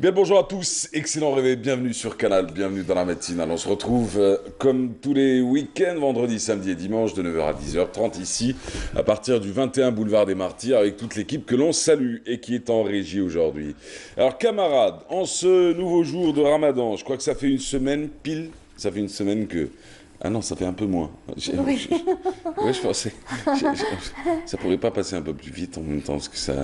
Bien le bonjour à tous, excellent réveil, bienvenue sur Canal, bienvenue dans la matinale. On se retrouve comme tous les week-ends, vendredi, samedi et dimanche de 9h à 10h30 ici, à partir du 21 boulevard des Martyrs, avec toute l'équipe que l'on salue et qui est en régie aujourd'hui. Alors camarades, en ce nouveau jour de Ramadan, je crois que ça fait une semaine pile, ça fait une semaine que... Ah non, ça fait un peu moins. Oui. Ouais, je pensais. Ça pourrait pas passer un peu plus vite en même temps, parce que ça. Ça,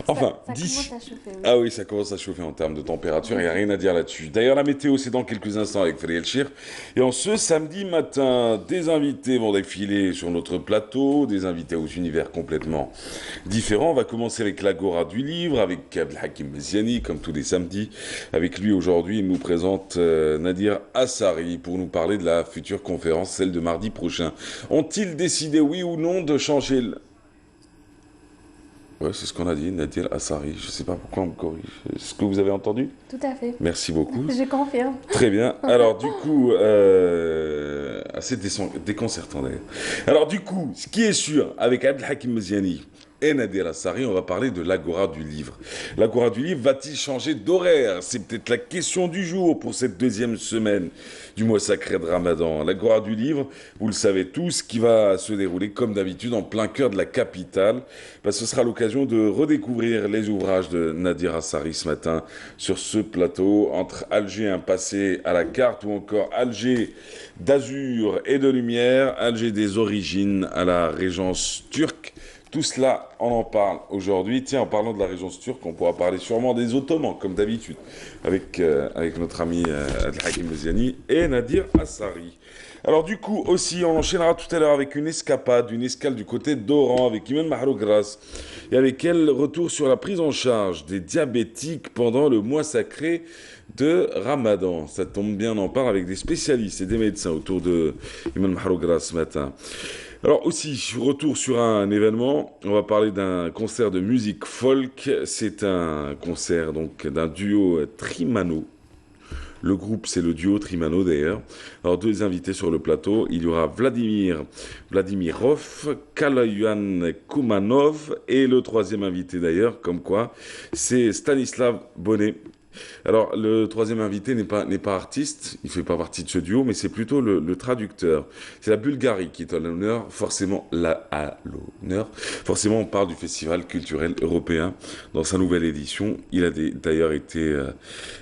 Enfin, ça d'ici. commence à chauffer, oui. Ah oui, ça commence à chauffer en termes de température, il n'y a rien à dire là-dessus. D'ailleurs, la météo, c'est dans quelques instants avec Frédéric Elchir. Et en ce samedi matin, des invités vont défiler sur notre plateau, des invités aux univers complètement différents. On va commencer avec l'Agora du livre, avec Abdelhakim Messiani, comme tous les samedis. Avec lui, aujourd'hui, il nous présente Nadir Assari pour nous parler de la future conférence, celle de mardi prochain. Ont-ils décidé, oui ou non, de changer Ouais, c'est ce qu'on a dit, Nadir Assari. Je ne sais pas pourquoi on me corrige. Est-ce que vous avez entendu? Tout à fait. Merci beaucoup. Je confirme. Très bien. Alors du coup, assez déconcertant d'ailleurs. Alors du coup, ce qui est sûr, avec Abdelhakim Messiani et Nadir Assari, on va parler de l'Agora du livre. L'Agora du livre va-t-il changer d'horaire? C'est peut-être la question du jour pour cette deuxième semaine du mois sacré de Ramadan. L'Agora du livre, vous le savez tous, qui va se dérouler comme d'habitude en plein cœur de la capitale. Ce sera l'occasion de redécouvrir les ouvrages de Nadir Assari ce matin sur ce plateau, entre Alger, un passé à la carte, ou encore Alger d'azur et de lumière, Alger des origines à la régence turque. Tout cela, on en parle aujourd'hui. Tiens, en parlant de la régence turque, on pourra parler sûrement des Ottomans, comme d'habitude, avec notre ami Abdelhakim Messiani et Nadir Assari. Alors du coup, aussi, on enchaînera tout à l'heure avec une escapade, une escale du côté d'Oran, avec Imen Mahrogras, et avec elle, retour sur la prise en charge des diabétiques pendant le mois sacré de Ramadan. Ça tombe bien, on en parle avec des spécialistes et des médecins autour de Imen Mahrogras ce matin. Alors aussi, retour sur un événement, on va parler d'un concert de musique folk. C'est un concert donc d'un duo Trimano. Le groupe, c'est le duo Trimano d'ailleurs. Alors deux invités sur le plateau, il y aura Vladimirov, Kalayan Kumanov et le troisième invité d'ailleurs, comme quoi, c'est Stanislav Bonnet. Alors, le troisième invité n'est pas artiste, il ne fait pas partie de ce duo, mais c'est plutôt le traducteur. C'est la Bulgarie qui est à l'honneur, Forcément, on parle du Festival culturel européen dans sa nouvelle édition. Il a d'ailleurs été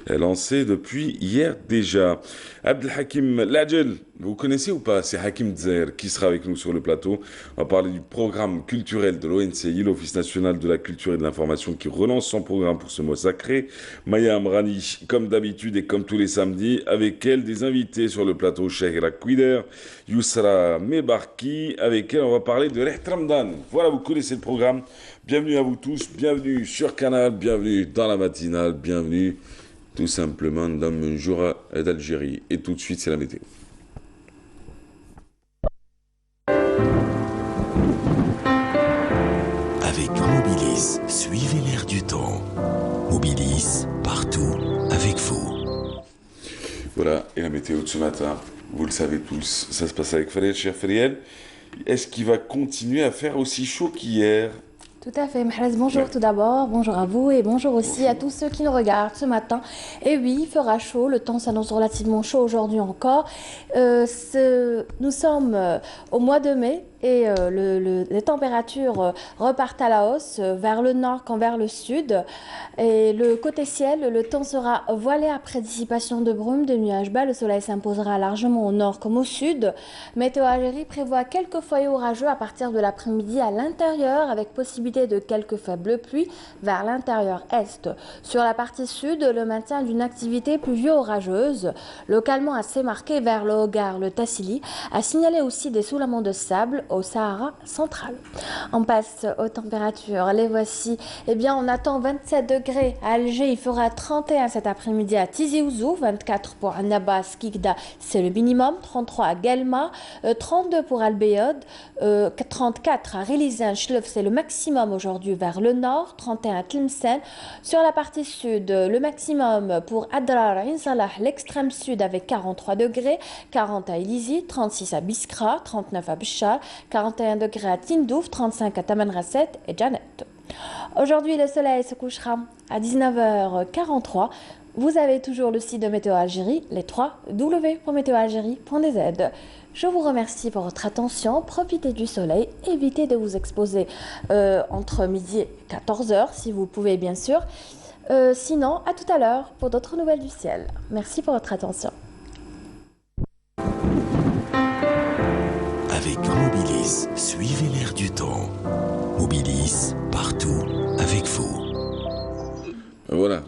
lancé depuis hier déjà. Abdelhakim Ladjel, vous connaissez ou pas? C'est Hakim Dzer qui sera avec nous sur le plateau. On va parler du programme culturel de l'ONCI, l'Office national de la culture et de l'information, qui relance son programme pour ce mois sacré. Maya Amrani, comme d'habitude et comme tous les samedis, avec elle des invités sur le plateau, Cheikh Rakwider, Yousra Mebarki, avec elle on va parler de Reht Ramadan. Voilà, vous connaissez le programme. Bienvenue à vous tous, bienvenue sur Canal, bienvenue dans la matinale, bienvenue tout simplement dans mon jour d'Algérie. Et tout de suite, c'est la météo. Avec Mobilis, suivez l'air du temps. Mobilis, partout, avec vous. Voilà, et la météo de ce matin, vous le savez tous, ça se passe avec Frédéric, cher Frédéric. Est-ce qu'il va continuer à faire aussi chaud qu'hier? Tout à fait. Mahrez, bonjour tout d'abord, bonjour à vous et bonjour aussi à tous ceux qui nous regardent ce matin. Et oui, il fera chaud, le temps s'annonce relativement chaud aujourd'hui encore. Nous sommes au mois de mai et les températures repartent à la hausse vers le nord qu'en vers le sud. Et le côté ciel, le temps sera voilé après dissipation de brumes, de nuages bas. Le soleil s'imposera largement au nord comme au sud. Météo Algérie prévoit quelques foyers orageux à partir de l'après-midi à l'intérieur avec possibilité de quelques faibles pluies vers l'intérieur est. Sur la partie sud, le maintien d'une activité pluvio-orageuse, localement assez marquée vers le Hogar, le Tassili, a signalé aussi des soulements de sable au Sahara central. On passe aux températures. Les voici. Eh bien, on attend 27 degrés à Alger. Il fera 31 cet après-midi à Tizi Ouzou, 24 pour Annabas, Kikda, c'est le minimum, 33 à Guelma, 32 pour Al-Beyod, 34 à Rilizan, Chlef, c'est le maximum aujourd'hui vers le nord, 31 à Tlemcen. Sur la partie sud, le maximum pour Adrar, Insalah, l'extrême sud avec 43 degrés, 40 à Ilizi, 36 à Biskra, 39 à Bchar, 41 degrés à Tindouf, 35 à Tamanrasset et Janet. Aujourd'hui, le soleil se couchera à 19h43. Vous avez toujours le site de Météo Algérie, les 3 w.meteoalgérie.dz. Je vous remercie pour votre attention. Profitez du soleil. Évitez de vous exposer entre midi et 14h, si vous pouvez, bien sûr. Sinon, à tout à l'heure pour d'autres nouvelles du ciel. Merci pour votre attention. Avec Mobilis, suivez l'air du temps. Mobilis, partout, avec vous. Voilà,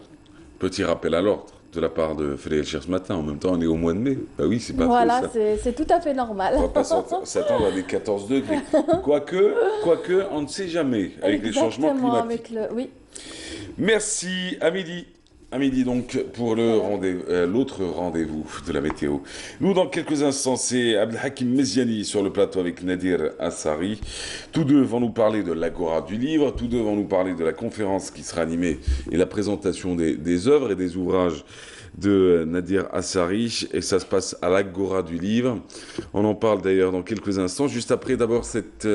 petit rappel à l'ordre de la part de Frédéric Cher ce matin. En même temps, on est au mois de mai. Bah oui, c'est pas Voilà, faux, ça. c'est tout à fait normal. On va pas s'attendre à des 14 degrés. Quoique, on ne sait jamais avec les changements climatiques. Oui. Merci, à midi. À midi donc pour le l'autre rendez-vous de la météo. Nous dans quelques instants c'est Abdelhakim Meziani sur le plateau avec Nadir Assari. Tous deux vont nous parler de l'Agora du livre, tous deux vont nous parler de la conférence qui sera animée et la présentation des œuvres et des ouvrages de Nadir Assari et ça se passe à l'Agora du livre. On en parle d'ailleurs dans quelques instants. Juste après d'abord cette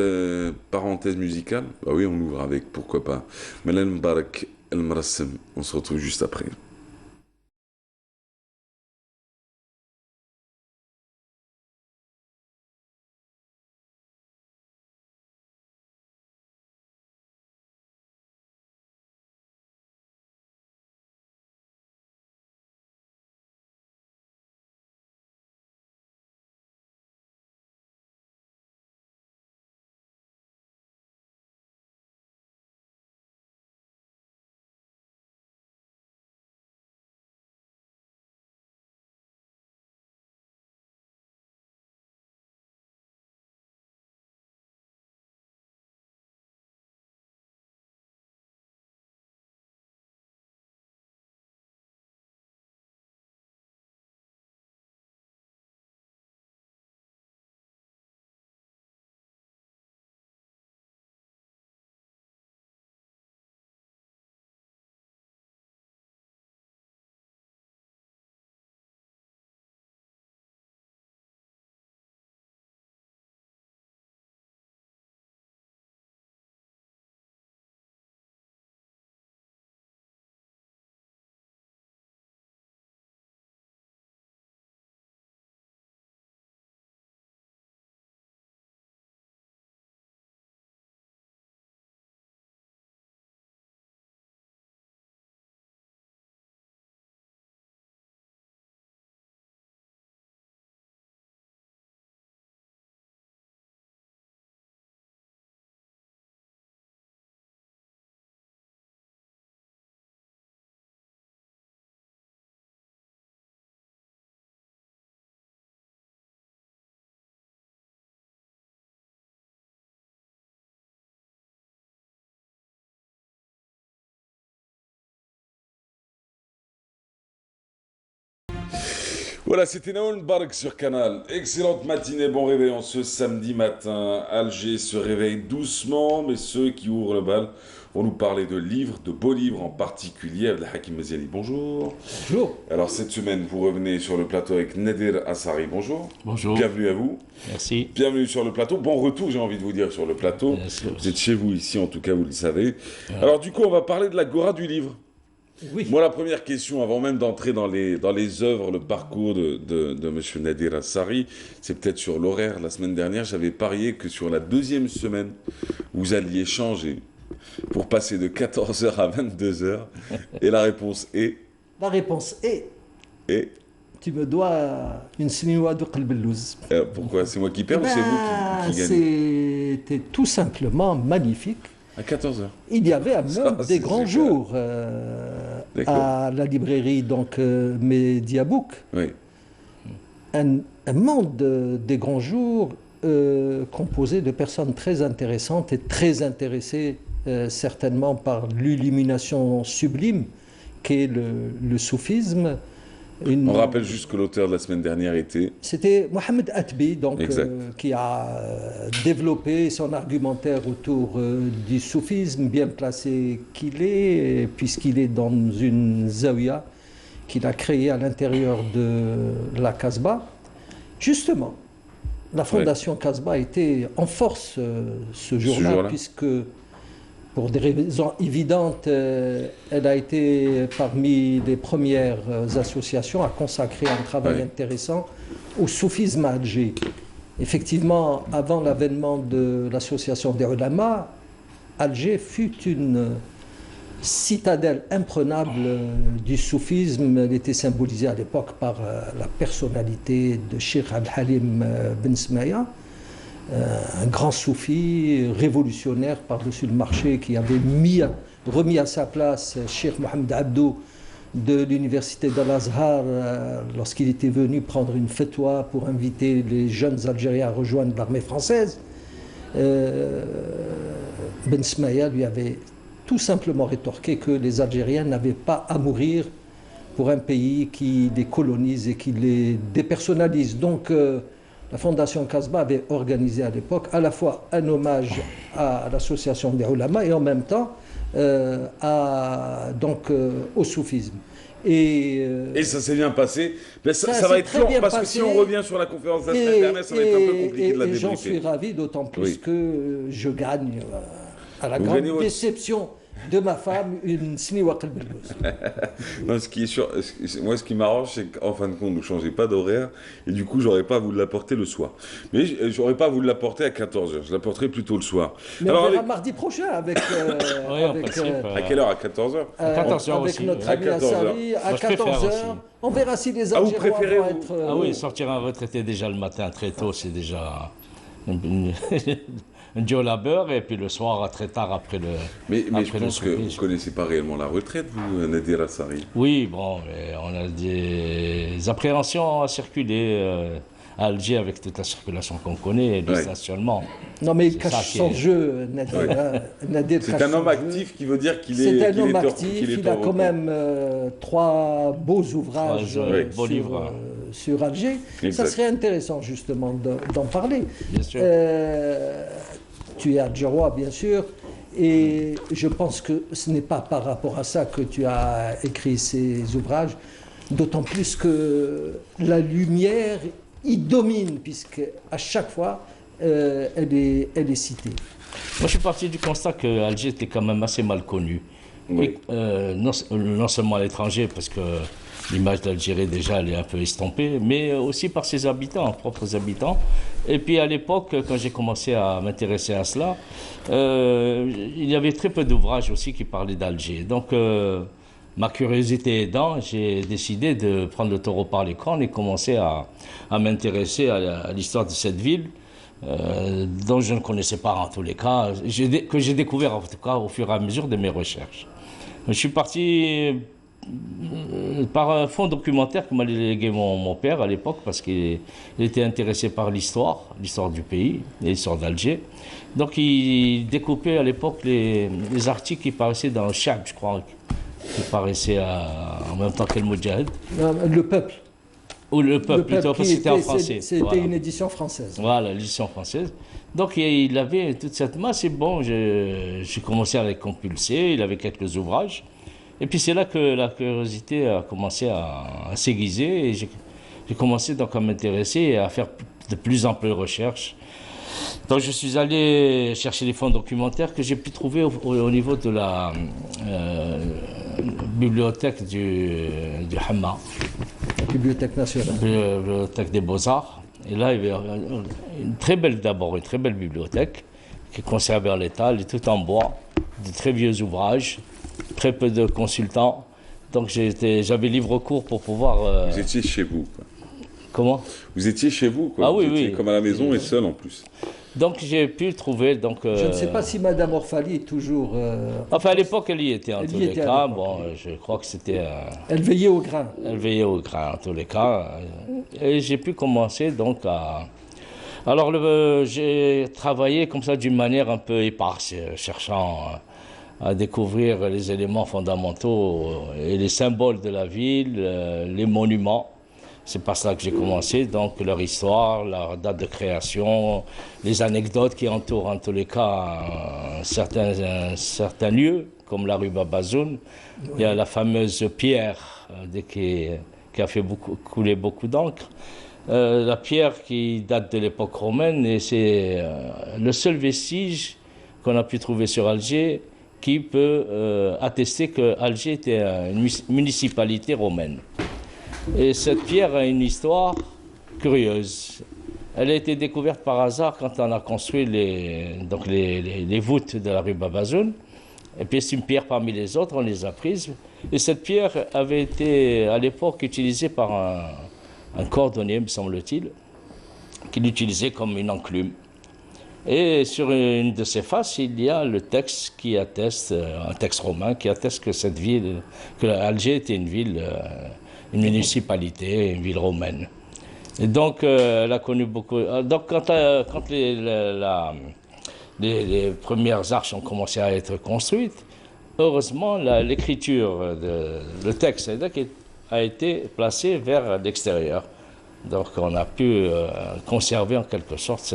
parenthèse musicale. Bah oui, on ouvre avec, pourquoi pas. Melen Mbarak El Marassem. On se retrouve juste après. Voilà, c'était Naoul Bark sur Canal. Excellente matinée, bon réveillon ce samedi matin. Alger se réveille doucement, mais ceux qui ouvrent le bal vont nous parler de livres, de beaux livres en particulier. Abdelhakim Meziani, bonjour. Bonjour. Alors cette semaine, vous revenez sur le plateau avec Nadir Assari, bonjour. Bonjour. Bienvenue à vous. Merci. Bienvenue sur le plateau. Bon retour, j'ai envie de vous dire, sur le plateau. Merci. Vous êtes chez vous ici, en tout cas, vous le savez. Alors du coup, on va parler de l'Agora du livre. Oui. Moi, la première question, avant même d'entrer dans les œuvres, le parcours de M. Nadir Assari, c'est peut-être sur l'horaire. La semaine dernière, j'avais parié que sur la deuxième semaine, vous alliez changer pour passer de 14h à 22h. Et la réponse est... La réponse est... Et Tu me dois une sinoua de Qalbellouz. pourquoi? C'est moi qui perds ou c'est vous qui gagnez? C'était tout simplement magnifique. À 14h. Il y avait même des grands super. jours à la librairie Mediabook. Oui. Un monde des grands jours composé de personnes très intéressantes et très intéressées certainement par l'illumination sublime qu'est le soufisme. On rappelle juste que l'auteur de la semaine dernière était... C'était Mohamed Atbi, donc, qui a développé son argumentaire autour du soufisme, bien placé qu'il est, puisqu'il est dans une zawiya qu'il a créée à l'intérieur de la Casbah. Justement, la fondation Casbah était en force ce jour-là, puisque pour des raisons évidentes, elle a été parmi les premières associations à consacrer un travail intéressant au soufisme à Alger. Effectivement, avant l'avènement de l'association des ulama, Alger fut une citadelle imprenable du soufisme. Elle était symbolisée à l'époque par la personnalité de Cheikh Abd-Halim Ben Smaya, un grand soufi révolutionnaire par-dessus le marché qui avait remis à sa place Cheikh Mohamed Abdou de l'université d'Al-Azhar lorsqu'il était venu prendre une fatwa pour inviter les jeunes Algériens à rejoindre l'armée française. Ben Smaya lui avait tout simplement rétorqué que les Algériens n'avaient pas à mourir pour un pays qui les colonise et qui les dépersonnalise. Donc la Fondation Kasbah avait organisé à l'époque à la fois un hommage à l'association des ulama et en même temps au soufisme. Et ça s'est bien passé. Mais ça va être long parce que si on revient sur la conférence de la semaine dernière, ça va être un peu compliqué de la débriefer. J'en suis ravi, d'autant plus que je gagne à la grande déception de ma femme une sniwa qalbelous. Non, ce qui est sûr, moi ce qui m'arrange, c'est qu'en fin de compte, vous ne changez pas d'horaire et du coup, j'aurais pas à vous l'apporter le soir. Mais j'aurais pas à vous l'apporter à 14h, je l'apporterai plutôt le soir. Mais alors, on verra mardi prochain avec... à quelle heure? À 14h À 14h avec aussi. notre ami Assari, à 14h. On verra si les Algériens vont être... Ah oui, sortir un retraité déjà le matin très tôt, c'est déjà... un dur labeur, et puis le soir, très tard après le. Mais je pense que vous ne connaissez pas réellement la retraite, vous, Nadir Assari. Oui, bon, on a des appréhensions à circuler à Alger avec toute la circulation qu'on connaît, le stationnement. Non, mais il cache son jeu, Nadir. C'est un homme actif qui veut dire qu'il est. C'est un homme actif, il a quand même 3 beaux ouvrages sur Alger. Exact. Ça serait intéressant justement d'en parler. Bien sûr. Tu es algérois, bien sûr, et je pense que ce n'est pas par rapport à ça que tu as écrit ces ouvrages, d'autant plus que la lumière y domine, puisque à chaque fois, elle est citée. Moi, je suis parti du constat que Alger était quand même assez mal connu. Oui. Et, non seulement à l'étranger, parce que l'image d'Algérie, déjà, elle est un peu estompée, mais aussi par ses habitants, propres habitants. Et puis, à l'époque, quand j'ai commencé à m'intéresser à cela, il y avait très peu d'ouvrages aussi qui parlaient d'Alger. Donc, ma curiosité aidant, j'ai décidé de prendre le taureau par les cornes et commencer à m'intéresser à l'histoire de cette ville, dont je ne connaissais pas en tous les cas, que j'ai découvert en tout cas au fur et à mesure de mes recherches. Je suis parti par un fonds documentaire que m'a légué mon père à l'époque, parce qu'il était intéressé par l'histoire du pays, l'histoire d'Alger. Donc il découpait à l'époque les articles qui paraissaient dans le Chab, je crois, qui paraissaient en même temps que le Moudjahid. Le Peuple. Ou le Peuple, plutôt, parce que c'était en français. C'était une édition française. Voilà, l'édition française. Donc il avait toute cette masse, et bon, j'ai commencé à les compulser, il avait quelques ouvrages. Et puis c'est là que la curiosité a commencé à s'aiguiser, et j'ai commencé donc à m'intéresser et à faire de plus amples recherches. Donc je suis allé chercher les fonds documentaires que j'ai pu trouver au niveau de la bibliothèque du Hamma. Bibliothèque nationale. Bibliothèque des Beaux-Arts. Et là, il y avait une très belle bibliothèque qui est conservée en l'état, elle est toute en bois, de très vieux ouvrages, très peu de consultants. Donc j'avais livre court pour pouvoir... Vous étiez chez vous, quoi. Comment? Vous étiez chez vous, quoi. Ah vous oui, étiez oui. Comme à la maison et seul en plus. Donc j'ai pu trouver... Donc, je ne sais pas si Madame Orfali est toujours... Enfin, à l'époque, elle y était en tous les cas. Bon, je crois que c'était... Elle veillait au grain. Elle veillait au grain en tous les cas. Et j'ai pu commencer donc à... Alors j'ai travaillé comme ça d'une manière un peu éparse, cherchant à découvrir les éléments fondamentaux et les symboles de la ville, les monuments. C'est par ça que j'ai commencé, donc leur histoire, leur date de création, les anecdotes qui entourent en tous les cas certains lieux, comme la rue Babazoun. Oui. Il y a la fameuse pierre qui a fait couler beaucoup d'encre. La pierre qui date de l'époque romaine, et c'est le seul vestige qu'on a pu trouver sur Alger qui peut attester que Alger était une municipalité romaine. Et cette pierre a une histoire curieuse. Elle a été découverte par hasard quand on a construit les voûtes de la rue Babazoun. Et puis c'est une pierre parmi les autres, on les a prises. Et cette pierre avait été à l'époque utilisée par un cordonnier, me semble-t-il, qui l'utilisait comme une enclume. Et sur une de ses faces, il y a le texte qui atteste, un texte romain, qui atteste que cette ville, que Alger était une ville, une municipalité, une ville romaine. Et donc, elle a connu beaucoup. Donc, quand les premières arches ont commencé à être construites, heureusement, l'écriture, le texte a été placé vers l'extérieur. Donc on a pu conserver en quelque sorte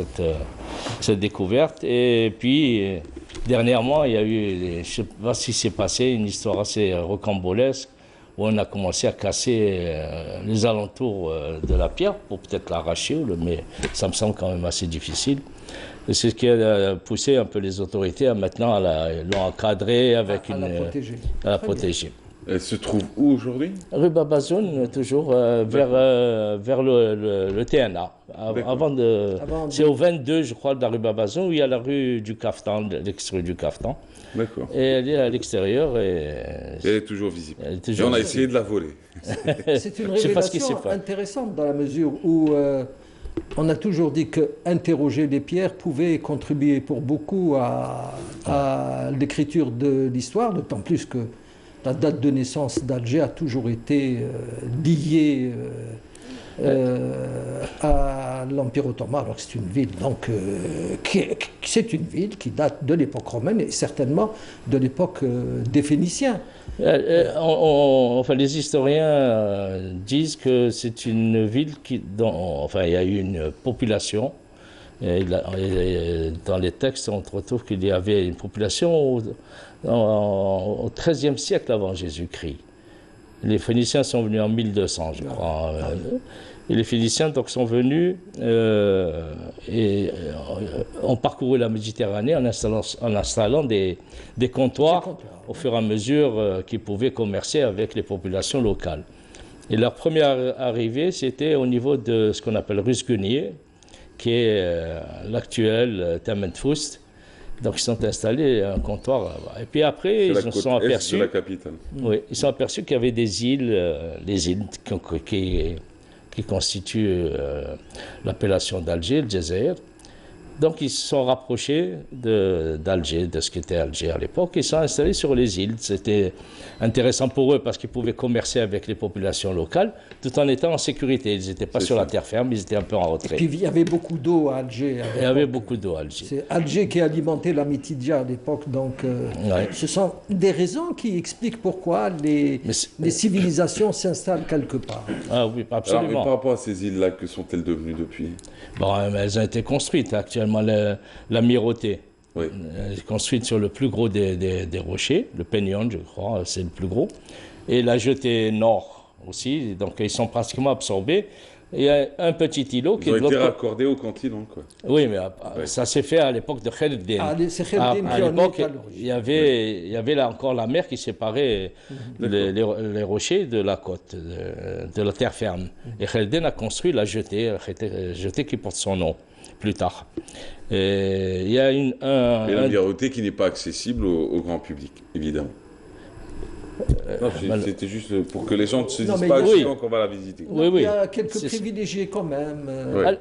cette découverte. Et puis, dernièrement, il y a eu, je ne sais pas si c'est passé, une histoire assez rocambolesque, où on a commencé à casser les alentours de la pierre pour peut-être l'arracher, mais ça me semble quand même assez difficile. C'est ce qui a poussé un peu les autorités à maintenant l'encadrer avec à la protéger. Elle se trouve où aujourd'hui? Rue Babazoun, toujours vers le TNA. C'est au 22, je crois, de la rue Babazoun, où il y a la rue du Kaftan, l'extérieur du Kaftan. D'accord. Et elle est à l'extérieur. Et elle est toujours visible. Et on a essayé de la voler. C'est une révélation intéressante dans la mesure où on a toujours dit qu'interroger les pierres pouvait contribuer pour beaucoup à l'écriture de l'histoire, d'autant plus que la date de naissance d'Alger a toujours été liée à l'Empire ottoman, alors que c'est une ville donc c'est une ville qui date de l'époque romaine et certainement de l'époque des Phéniciens. Enfin, les historiens disent que c'est une ville enfin, il y a eu une population. Et dans les textes, on retrouve qu'il y avait une population au XIIIe siècle avant Jésus-Christ. Les Phéniciens sont venus en 1200, je crois. Et les Phéniciens donc, sont venus et ont parcouru la Méditerranée en installant des comptoirs au fur et à mesure qu'ils pouvaient commercer avec les populations locales. Et leur première arrivée, c'était au niveau de ce qu'on appelle Rusgunier, qui est l'actuel Tamentfoust. Donc ils sont installés un comptoir là-bas. Et puis après, ils se sont aperçus. De la capitale. Oui, ils sont aperçus qu'il y avait des îles, les îles qui constituent l'appellation d'Alger, le Djezaïr. Donc ils se sont rapprochés d'Alger, de ce qu'était Alger à l'époque, et ils sont installés sur les îles. C'était intéressant pour eux parce qu'ils pouvaient commercer avec les populations locales tout en étant en sécurité. Ils n'étaient pas sur la terre ferme, ils étaient un peu en retrait. Et puis il y avait beaucoup d'eau à Alger. Il y avait beaucoup d'eau à Alger. C'est Alger qui alimentait la Mitidja à l'époque, donc ce sont des raisons qui expliquent pourquoi les civilisations s'installent quelque part. Ah oui, absolument. Alors, et par rapport à ces îles-là, que sont-elles devenues depuis? Bon, elles ont été construites actuellement, l'Amirauté. Oui. Construite sur le plus gros des rochers, le Peignon, je crois, c'est le plus gros. Et la jetée nord aussi, donc ils sont pratiquement absorbés. Il y a un petit îlot qui ont été raccordés au continent, quoi. Oui, mais ça s'est fait à l'époque de Kherdin. C'est Kherdin qui en est à l'origine. Il y avait là encore la mer qui séparait les rochers de la côte, de la terre ferme. Et Kherdin a construit la jetée qui porte son nom plus tard. Et il y a l'Amirauté qui n'est pas accessible au grand public, évidemment. C'était juste pour que les gens ne se disent pas qu'on va la visiter. Oui, il y a quelques privilégiés quand même.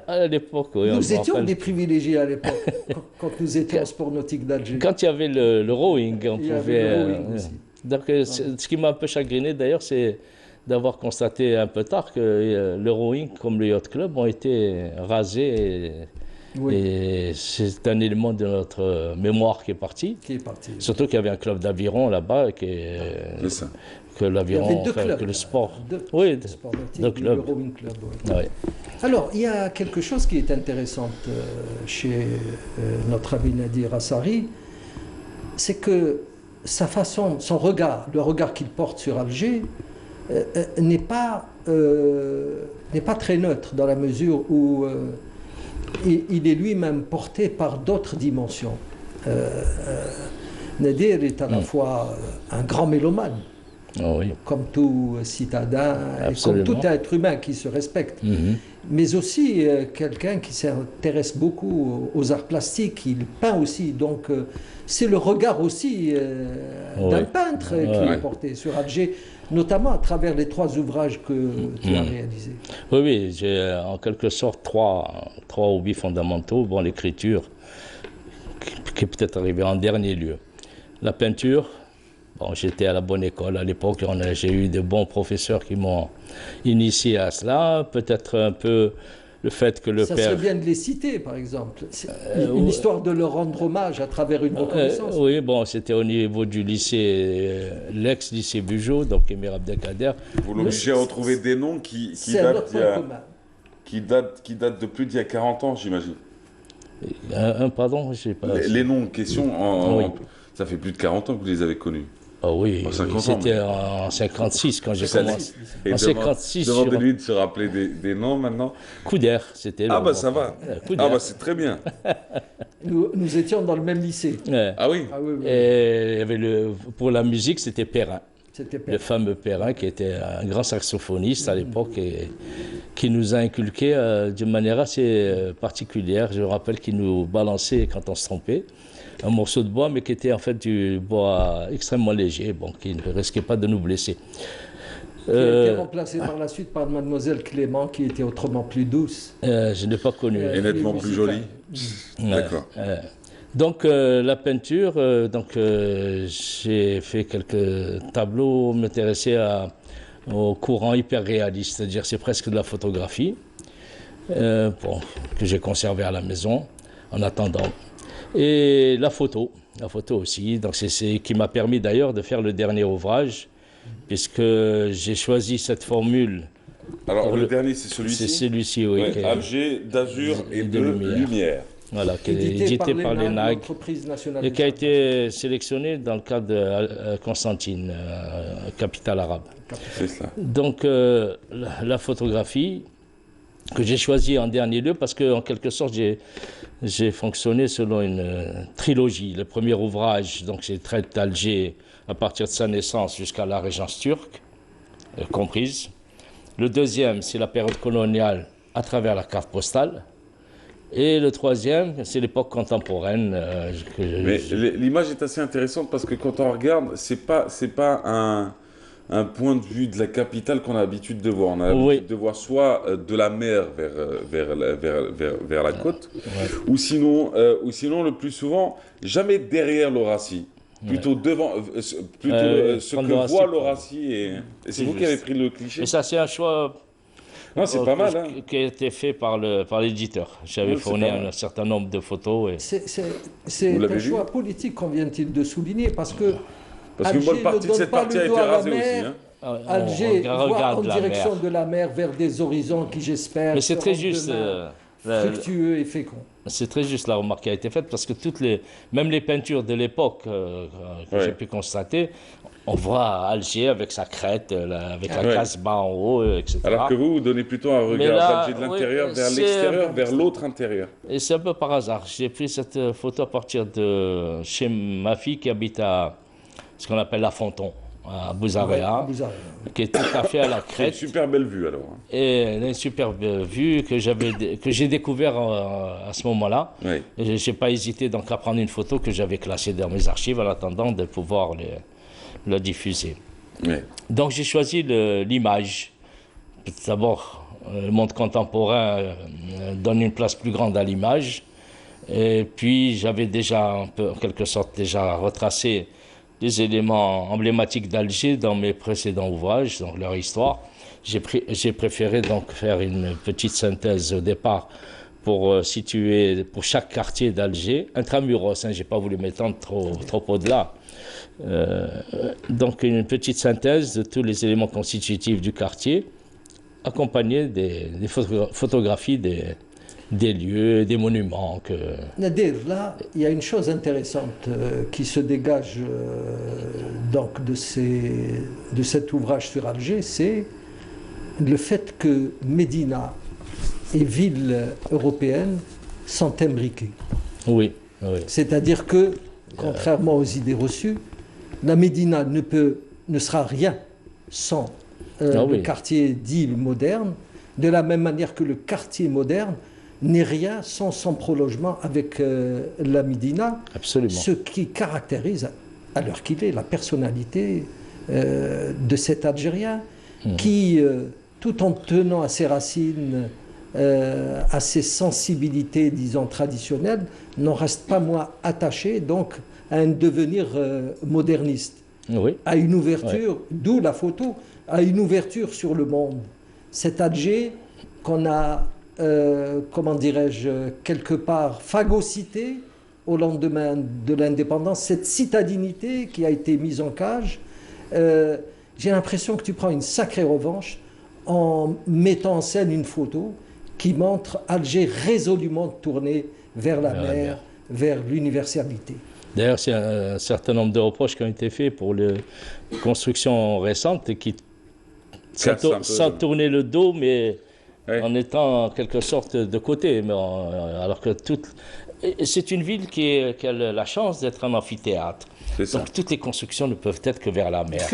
À l'époque, oui. Nous étions des privilégiés à l'époque, quand nous étions au sport nautique d'Alger. Quand il y avait le rowing, on pouvait... Donc, ce qui m'a un peu chagriné d'ailleurs, c'est d'avoir constaté un peu tard que le rowing comme le yacht club ont été rasés. Et c'est un élément de notre mémoire qui est parti. Surtout qu'il y avait un club d'aviron là-bas, que l'aviron, que le sport. Deux clubs. Le rowing club. Oui. Alors, il y a quelque chose qui est intéressant chez notre ami Nadir Assari, c'est que sa façon, son regard, le regard qu'il porte sur Alger, n'est pas très neutre dans la mesure où il est lui-même porté par d'autres dimensions. Nadir est à la fois un grand mélomane, comme tout citadin, et comme tout être humain qui se respecte, mais aussi quelqu'un qui s'intéresse beaucoup aux arts plastiques. Il peint aussi, donc c'est le regard aussi d'un peintre qui est porté sur Alger, notamment à travers les 3 ouvrages que tu as réalisés. Oui, j'ai en quelque sorte trois hobbies fondamentaux. Bon, l'écriture, qui est peut-être arrivée en dernier lieu. La peinture. Bon, j'étais à la bonne école à l'époque, j'ai eu de bons professeurs qui m'ont initié à cela. Peut-être un peu le fait que le père... Ça serait bien de les citer, par exemple. Une histoire de leur rendre hommage à travers une reconnaissance. Oui, bon, c'était au niveau du lycée, l'ex-lycée Bugeaud, donc Émir Abdelkader. Vous l'obligez à retrouver des noms qui datent de plus d'il y a 40 ans, j'imagine. Pardon, je sais pas. Les noms en question, ça fait plus de 40 ans que vous les avez connus. Ah oui, c'était en 56 quand j'ai commencé. En 56. Demandez-lui de se rappeler des noms maintenant. Couder, c'était. Ah bah ça va. Ah bah c'est très bien. Nous étions dans le même lycée. Ah oui. Et il y avait pour la musique, c'était Perrin. Le fameux Perrin qui était un grand saxophoniste à l'époque et qui nous a inculqué d'une manière assez particulière. Je me rappelle qu'il nous balançait quand on se trompait. Un morceau de bois, mais qui était en fait du bois extrêmement léger, bon, qui ne risquait pas de nous blesser. Qui a été remplacé par la suite par Mademoiselle Clément, qui était autrement plus douce. Je n'ai pas connu. Et nettement plus jolie. D'accord. Donc la peinture, j'ai fait quelques tableaux, m'intéresser au courant hyper réaliste, c'est-à-dire c'est presque de la photographie, que j'ai conservé à la maison en attendant. Et la photo aussi, donc c'est qui m'a permis d'ailleurs de faire le dernier ouvrage, puisque j'ai choisi cette formule. Alors le dernier c'est celui-ci. C'est celui-ci, oui. Alger d'azur et de lumière. Voilà, qui est édité par l'ENAG et qui a été sélectionné dans le cadre de Constantine, capitale arabe. C'est ça. Donc la photographie que j'ai choisie en dernier lieu parce qu'en quelque sorte j'ai fonctionné selon une trilogie. Le premier ouvrage, donc c'est traite d'Alger à partir de sa naissance jusqu'à la régence turque, comprise. Le deuxième, c'est la période coloniale à travers la carte postale. Et le troisième, c'est l'époque contemporaine. Mais l'image est assez intéressante parce que quand on regarde, c'est pas un point de vue de la capitale qu'on a l'habitude de voir. On a l'habitude de voir soit de la mer vers la côte, ou sinon le plus souvent, jamais derrière l'Horacie. Plutôt devant, ce que voit l'Horacie. Et c'est vous qui avez pris le cliché. Et ça, c'est un choix. Non, c'est pas mal. Qui a été fait par l'éditeur. J'avais fourni un certain nombre de photos. C'est un choix politique, convient-il de souligner, parce que une bonne partie de cette partie a été rasée aussi. Alger va en direction de la mer vers des horizons qui, j'espère, c'est très juste, fructueux et féconds. C'est très juste la remarque qui a été faite, parce que même les peintures de l'époque que j'ai pu constater, on voit Alger avec sa crête, avec la Casbah en haut, etc. Alors que vous donnez plutôt un regard d'Alger de l'intérieur vers l'extérieur, vers l'autre intérieur. Et c'est un peu par hasard. J'ai pris cette photo à partir de chez ma fille qui habite à ce qu'on appelle la Fonton, à Bouzarea, qui est tout à fait à la crête. C'est une super belle vue alors. Et elle a une superbe vue que j'ai découvert à ce moment-là. Oui. Et je n'ai pas hésité donc à prendre une photo que j'avais classée dans mes archives en attendant de pouvoir la diffuser. Oui. Donc j'ai choisi l'image. D'abord, le monde contemporain donne une place plus grande à l'image. Et puis j'avais déjà un peu, en quelque sorte, déjà retracé les éléments emblématiques d'Alger dans mes précédents ouvrages, donc leur histoire. J'ai préféré donc faire une petite synthèse au départ pour situer pour chaque quartier d'Alger, intramuros, je n'ai pas voulu m'étendre trop au-delà. Donc une petite synthèse de tous les éléments constitutifs du quartier, accompagnée des photographies des lieux, des monuments. Nadir, là, il y a une chose intéressante qui se dégage donc de cet ouvrage sur Alger, c'est le fait que Médina et villes européennes sont imbriquées. Oui. C'est-à-dire que contrairement aux idées reçues, la Médina ne sera rien sans le quartier dit moderne, de la même manière que le quartier moderne n'est rien sans son prolongement avec la Médina. Absolument. Ce qui caractérise, à l'heure qu'il est, la personnalité de cet Algérien qui, tout en tenant à ses racines, à ses sensibilités, disons, traditionnelles, n'en reste pas moins attaché donc à un devenir moderniste, à une ouverture, d'où la photo, à une ouverture sur le monde. Cet Alger qu'on a, comment dirais-je, quelque part phagocyté au lendemain de l'indépendance, cette citadinité qui a été mise en cage, j'ai l'impression que tu prends une sacrée revanche en mettant en scène une photo qui montre Alger résolument tourné vers la mer, vers l'universalité. D'ailleurs, c'est un certain nombre de reproches qui ont été faits pour les constructions récentes et qui, sans tourner le dos, mais en étant en quelque sorte de côté. Mais alors que c'est une ville qui a la chance d'être un amphithéâtre. Donc toutes les constructions ne peuvent être que vers la mer.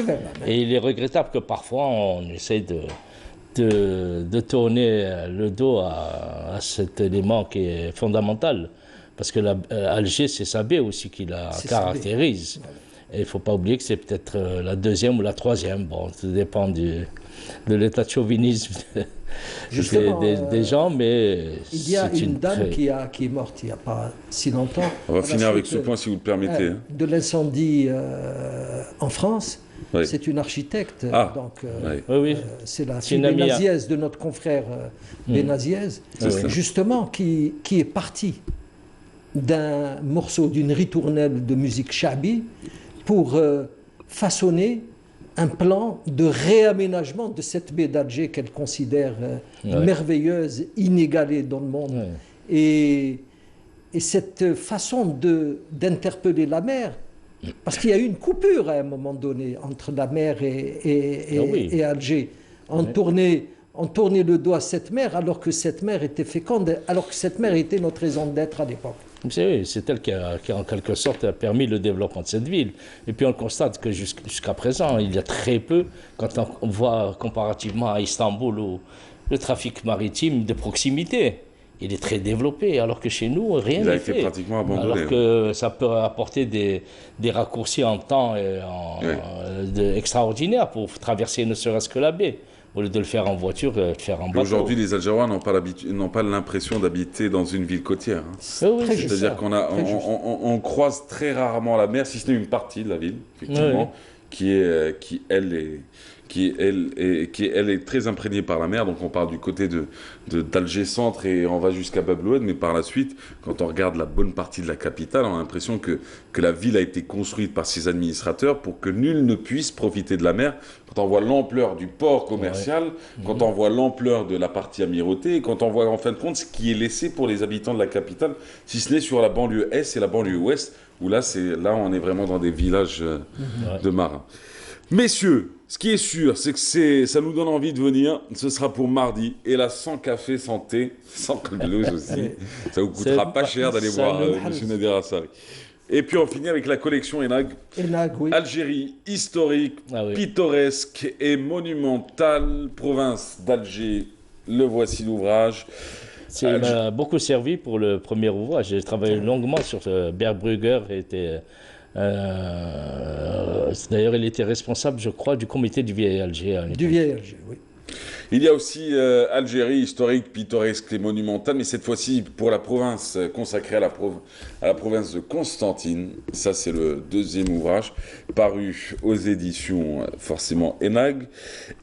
Et il est regrettable que parfois on essaye de tourner le dos à cet élément qui est fondamental. Parce que Alger, c'est sa baie aussi qui la caractérise. Et il ne faut pas oublier que c'est peut-être la deuxième ou la troisième. Bon, ça dépend de l'état de chauvinisme des gens, mais il y a une dame qui est morte il n'y a pas si longtemps. On va finir avec ce point, si vous le permettez. De l'incendie en France. Oui. C'est une architecte, donc c'est la fille Benaziez de notre confrère Benaziez, justement, qui est partie d'un morceau, d'une ritournelle de musique chabi pour façonner un plan de réaménagement de cette baie d'Alger qu'elle considère merveilleuse, inégalée dans le monde. Et cette façon d'interpeller la mer, parce qu'il y a eu une coupure à un moment donné entre la mer et Alger. On tournait le dos à cette mer alors que cette mer était féconde, alors que cette mer était notre raison d'être à l'époque. C'est elle qui en quelque sorte a permis le développement de cette ville. Et puis on constate que jusqu'à présent, il y a très peu, quand on voit comparativement à Istanbul où le trafic maritime de proximité, il est très développé, alors que chez nous, rien n'est fait. Il a été pratiquement abandonné. Alors que ça peut apporter des raccourcis en temps extraordinaires pour traverser ne serait-ce que la baie. Au lieu de le faire en voiture, de le faire en bateau. Aujourd'hui, les Algérois n'ont pas l'impression d'habiter dans une ville côtière. C'est-à-dire qu'on croise très rarement la mer, si ce n'est une partie de la ville, effectivement, qui est très imprégnée par la mer. Donc on parle du côté d'Alger Centre et on va jusqu'à Bab el-Oued, mais par la suite, quand on regarde la bonne partie de la capitale, on a l'impression que la ville a été construite par ses administrateurs pour que nul ne puisse profiter de la mer. Quand on voit l'ampleur du port commercial, quand on voit l'ampleur de la partie amirauté, quand on voit en fin de compte ce qui est laissé pour les habitants de la capitale, si ce n'est sur la banlieue Est et la banlieue Ouest, où là on est vraiment dans des villages de marins. Messieurs, ce qui est sûr, c'est que ça nous donne envie de venir. Ce sera pour mardi. Et là, sans café, sans thé, sans calmeuse aussi. Ça vous coûtera pas cher d'aller voir M. Nader Assari. Et puis on finit avec la collection Enag. Algérie, historique, pittoresque et monumentale. Province d'Alger, le voici l'ouvrage. Ça m'a beaucoup servi pour le premier ouvrage. J'ai travaillé longuement sur Bergbrugger. D'ailleurs, il était responsable, je crois, du comité du Vieil Alger. Du Vieil Alger, oui. Il y a aussi Algérie, historique, pittoresque et monumentale, mais cette fois-ci pour la province consacrée à la province de Constantine. Ça, c'est le deuxième ouvrage, paru aux éditions forcément Enag.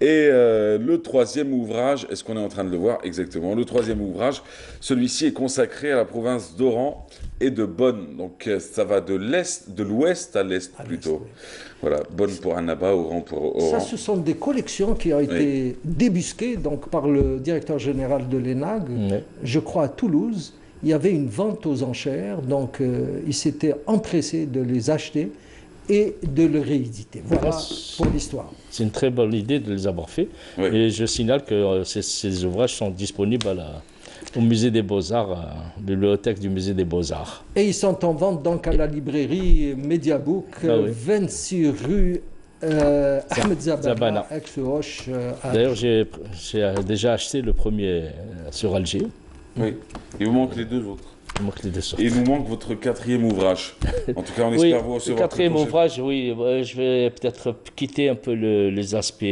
Et le troisième ouvrage, est-ce qu'on est en train de le voir? Exactement. Le troisième ouvrage, celui-ci est consacré à la province d'Oran et de Bonn. Donc ça va de l'ouest à l'est plutôt. Oui. Voilà, Bonn pour Annaba, Oran pour Oran. Ça, ce sont des collections qui ont été débusquées donc, par le directeur général de l'ENAG, je crois à Toulouse. Il y avait une vente aux enchères, donc il s'était empressé de les acheter et de le rééditer. Voilà pour l'histoire. C'est une très bonne idée de les avoir fait. Et je signale que ces ouvrages sont disponibles au musée des Beaux-Arts, bibliothèque du musée des Beaux-Arts. Et ils sont en vente donc à la librairie Mediabook, 26 rue Ahmed Zabana, ex-Hoche. D'ailleurs, j'ai déjà acheté le premier sur Alger. Oui, il vous manque les deux autres. Et il nous manque votre 4e ouvrage. En tout cas, on espère vous recevoir. Le 4e ouvrage, oui. Je vais peut-être quitter un peu les aspects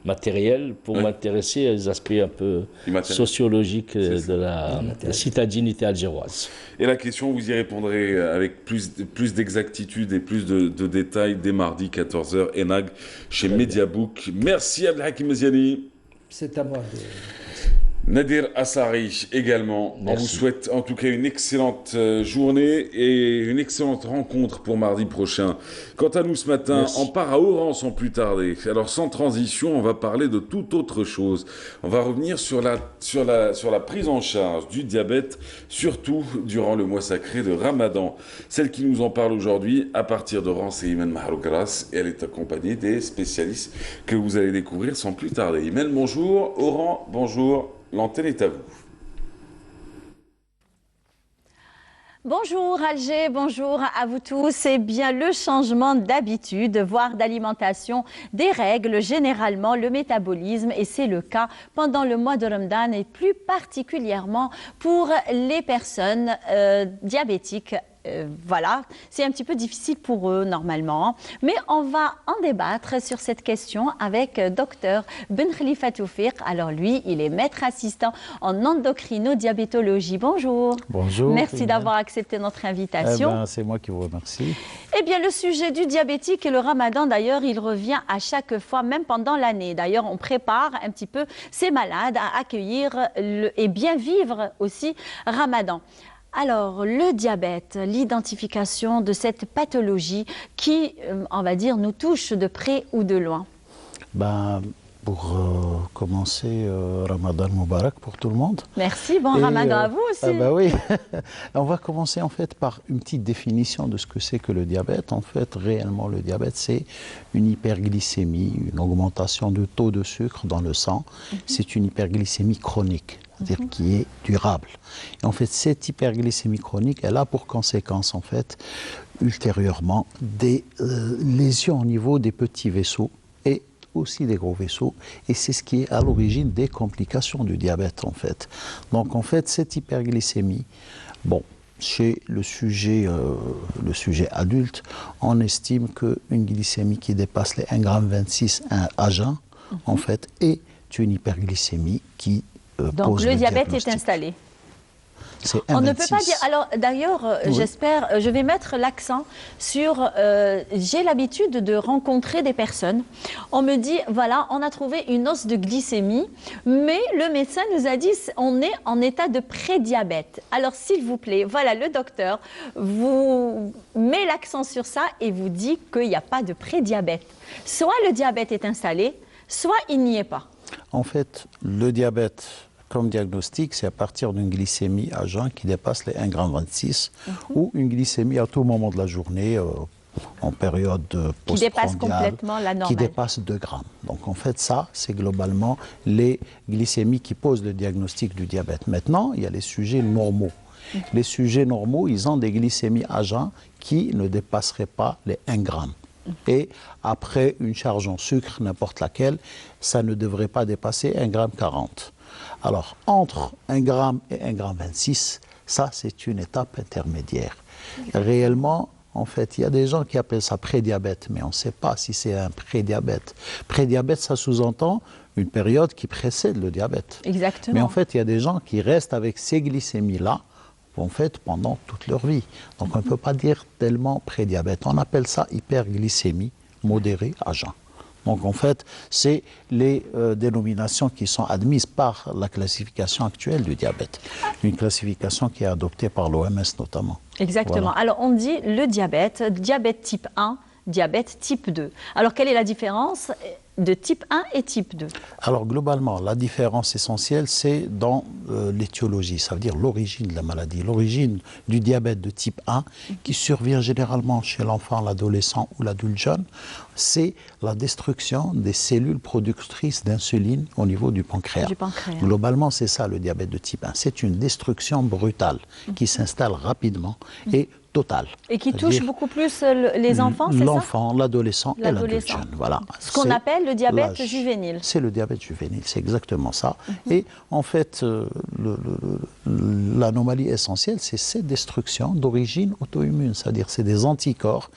matériels pour m'intéresser aux aspects un peu sociologiques de la citadinité algéroise. Et la question, vous y répondrez avec plus d'exactitude et plus de détails dès mardi 14h, ENAG, chez Mediabook. Merci Abdelhakim Meziani. C'est à moi de... Nadir Assari également. Merci. On vous souhaite en tout cas une excellente journée et une excellente rencontre pour mardi prochain. Quant à nous ce matin, on part à Oran sans plus tarder. Alors sans transition, on va parler de toute autre chose. On va revenir sur la prise en charge du diabète, surtout durant le mois sacré de Ramadan. Celle qui nous en parle aujourd'hui, à partir d'Oran, c'est Imen Maharoukras et elle est accompagnée des spécialistes que vous allez découvrir sans plus tarder. Imen, bonjour. Oran, bonjour. L'antenne est à vous. Bonjour Alger, bonjour à vous tous. C'est bien le changement d'habitude, voire d'alimentation, des règles, généralement le métabolisme, et c'est le cas pendant le mois de Ramadan et plus particulièrement pour les personnes diabétiques. Voilà, c'est un petit peu difficile pour eux normalement, mais on va en débattre sur cette question avec Dr Ben Khalifa Toufiq. Alors lui, il est maître assistant en endocrino-diabétologie. Bonjour. Bonjour. Merci d'avoir accepté notre invitation. C'est moi qui vous remercie. Eh bien, le sujet du diabétique et le Ramadan, d'ailleurs, il revient à chaque fois, même pendant l'année. D'ailleurs, on prépare un petit peu ces malades à accueillir et bien vivre aussi Ramadan. Alors, le diabète, l'identification de cette pathologie qui, on va dire, nous touche de près ou de loin. Pour commencer, Ramadan Moubarak pour tout le monde. Merci, bon Ramadan à vous aussi. Oui, on va commencer en fait par une petite définition de ce que c'est que le diabète. En fait, réellement, le diabète, c'est une hyperglycémie, une augmentation du taux de sucre dans le sang. C'est une hyperglycémie chronique, c'est-à-dire qui est durable. Et en fait, cette hyperglycémie chronique, elle a pour conséquence, en fait, ultérieurement, des lésions au niveau des petits vaisseaux et aussi des gros vaisseaux, et c'est ce qui est à l'origine des complications du diabète en fait. Donc en fait, cette hyperglycémie, chez le sujet adulte, on estime qu'une glycémie qui dépasse les 1,26 g à jeun, en fait, est une hyperglycémie qui donc le diabète est installé. On ne peut pas dire. Alors d'ailleurs, j'espère, je vais mettre l'accent sur. J'ai l'habitude de rencontrer des personnes. On me dit, voilà, on a trouvé une hausse de glycémie, mais le médecin nous a dit, on est en état de prédiabète. Alors s'il vous plaît, voilà, le docteur vous met l'accent sur ça et vous dit qu'il n'y a pas de prédiabète. Soit le diabète est installé, soit il n'y est pas. En fait, le diabète, comme diagnostic, c'est à partir d'une glycémie à jeun qui dépasse les 1,26 g ou une glycémie à tout moment de la journée, en période postprandiale, qui dépasse complètement la normale. Qui dépasse 2 grammes. Donc en fait, ça, c'est globalement les glycémies qui posent le diagnostic du diabète. Maintenant, il y a les sujets normaux. Les sujets normaux, ils ont des glycémies à jeun qui ne dépasseraient pas les 1 gramme. Et après une charge en sucre, n'importe laquelle, ça ne devrait pas dépasser 1,40 g. Alors, entre 1 gramme et 1,26 g, ça, c'est une étape intermédiaire. Réellement, en fait, il y a des gens qui appellent ça prédiabète, mais on ne sait pas si c'est un prédiabète. Prédiabète, ça sous-entend une période qui précède le diabète. Exactement. Mais en fait, il y a des gens qui restent avec ces glycémies-là, en fait, pendant toute leur vie. Donc, on ne peut pas dire tellement prédiabète. On appelle ça hyperglycémie modérée à jeun. Donc, en fait, c'est les dénominations qui sont admises par la classification actuelle du diabète. Une classification qui est adoptée par l'OMS notamment. Exactement. Voilà. Alors, on dit le diabète type 1, diabète type 2. Alors, quelle est la différence? de type 1 et type 2? Alors globalement, la différence essentielle, c'est dans l'étiologie, ça veut dire l'origine de la maladie, l'origine du diabète de type 1 qui survient généralement chez l'enfant, l'adolescent ou l'adulte jeune, c'est la destruction des cellules productrices d'insuline au niveau du pancréas. Globalement, c'est ça le diabète de type 1, c'est une destruction brutale qui s'installe rapidement et totale. Et qui touche beaucoup plus les enfants, c'est ça? L'enfant, l'adolescent et l'adulte jeune. Voilà. Ce qu'on appelle le diabète juvénile. C'est le diabète juvénile, c'est exactement ça. Et en fait, l'anomalie essentielle, c'est cette destruction d'origine auto-immune, c'est-à-dire c'est des anticorps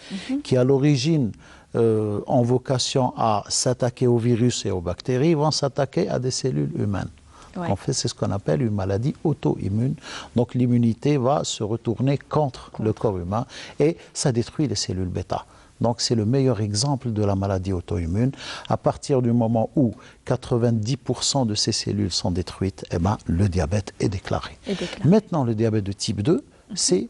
qui, à l'origine, ont vocation à s'attaquer aux virus et aux bactéries, vont s'attaquer à des cellules humaines. Ouais. En fait, c'est ce qu'on appelle une maladie auto-immune. Donc l'immunité va se retourner contre le corps humain et ça détruit les cellules bêta. Donc c'est le meilleur exemple de la maladie auto-immune. À partir du moment où 90% de ces cellules sont détruites, eh ben, le diabète est déclaré. Maintenant, le diabète de type 2, c'est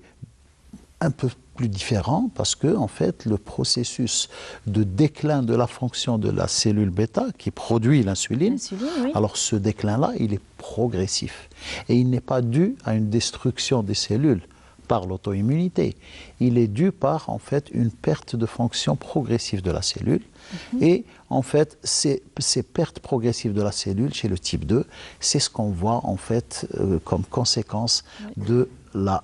un peu plus différent parce que en fait le processus de déclin de la fonction de la cellule bêta qui produit l'insuline, oui. Alors ce déclin-là, il est progressif et il n'est pas dû à une destruction des cellules par l'auto-immunité. Il est dû par en fait une perte de fonction progressive de la cellule. Et en fait, ces pertes progressives de la cellule chez le type 2, c'est ce qu'on voit en fait comme conséquence de la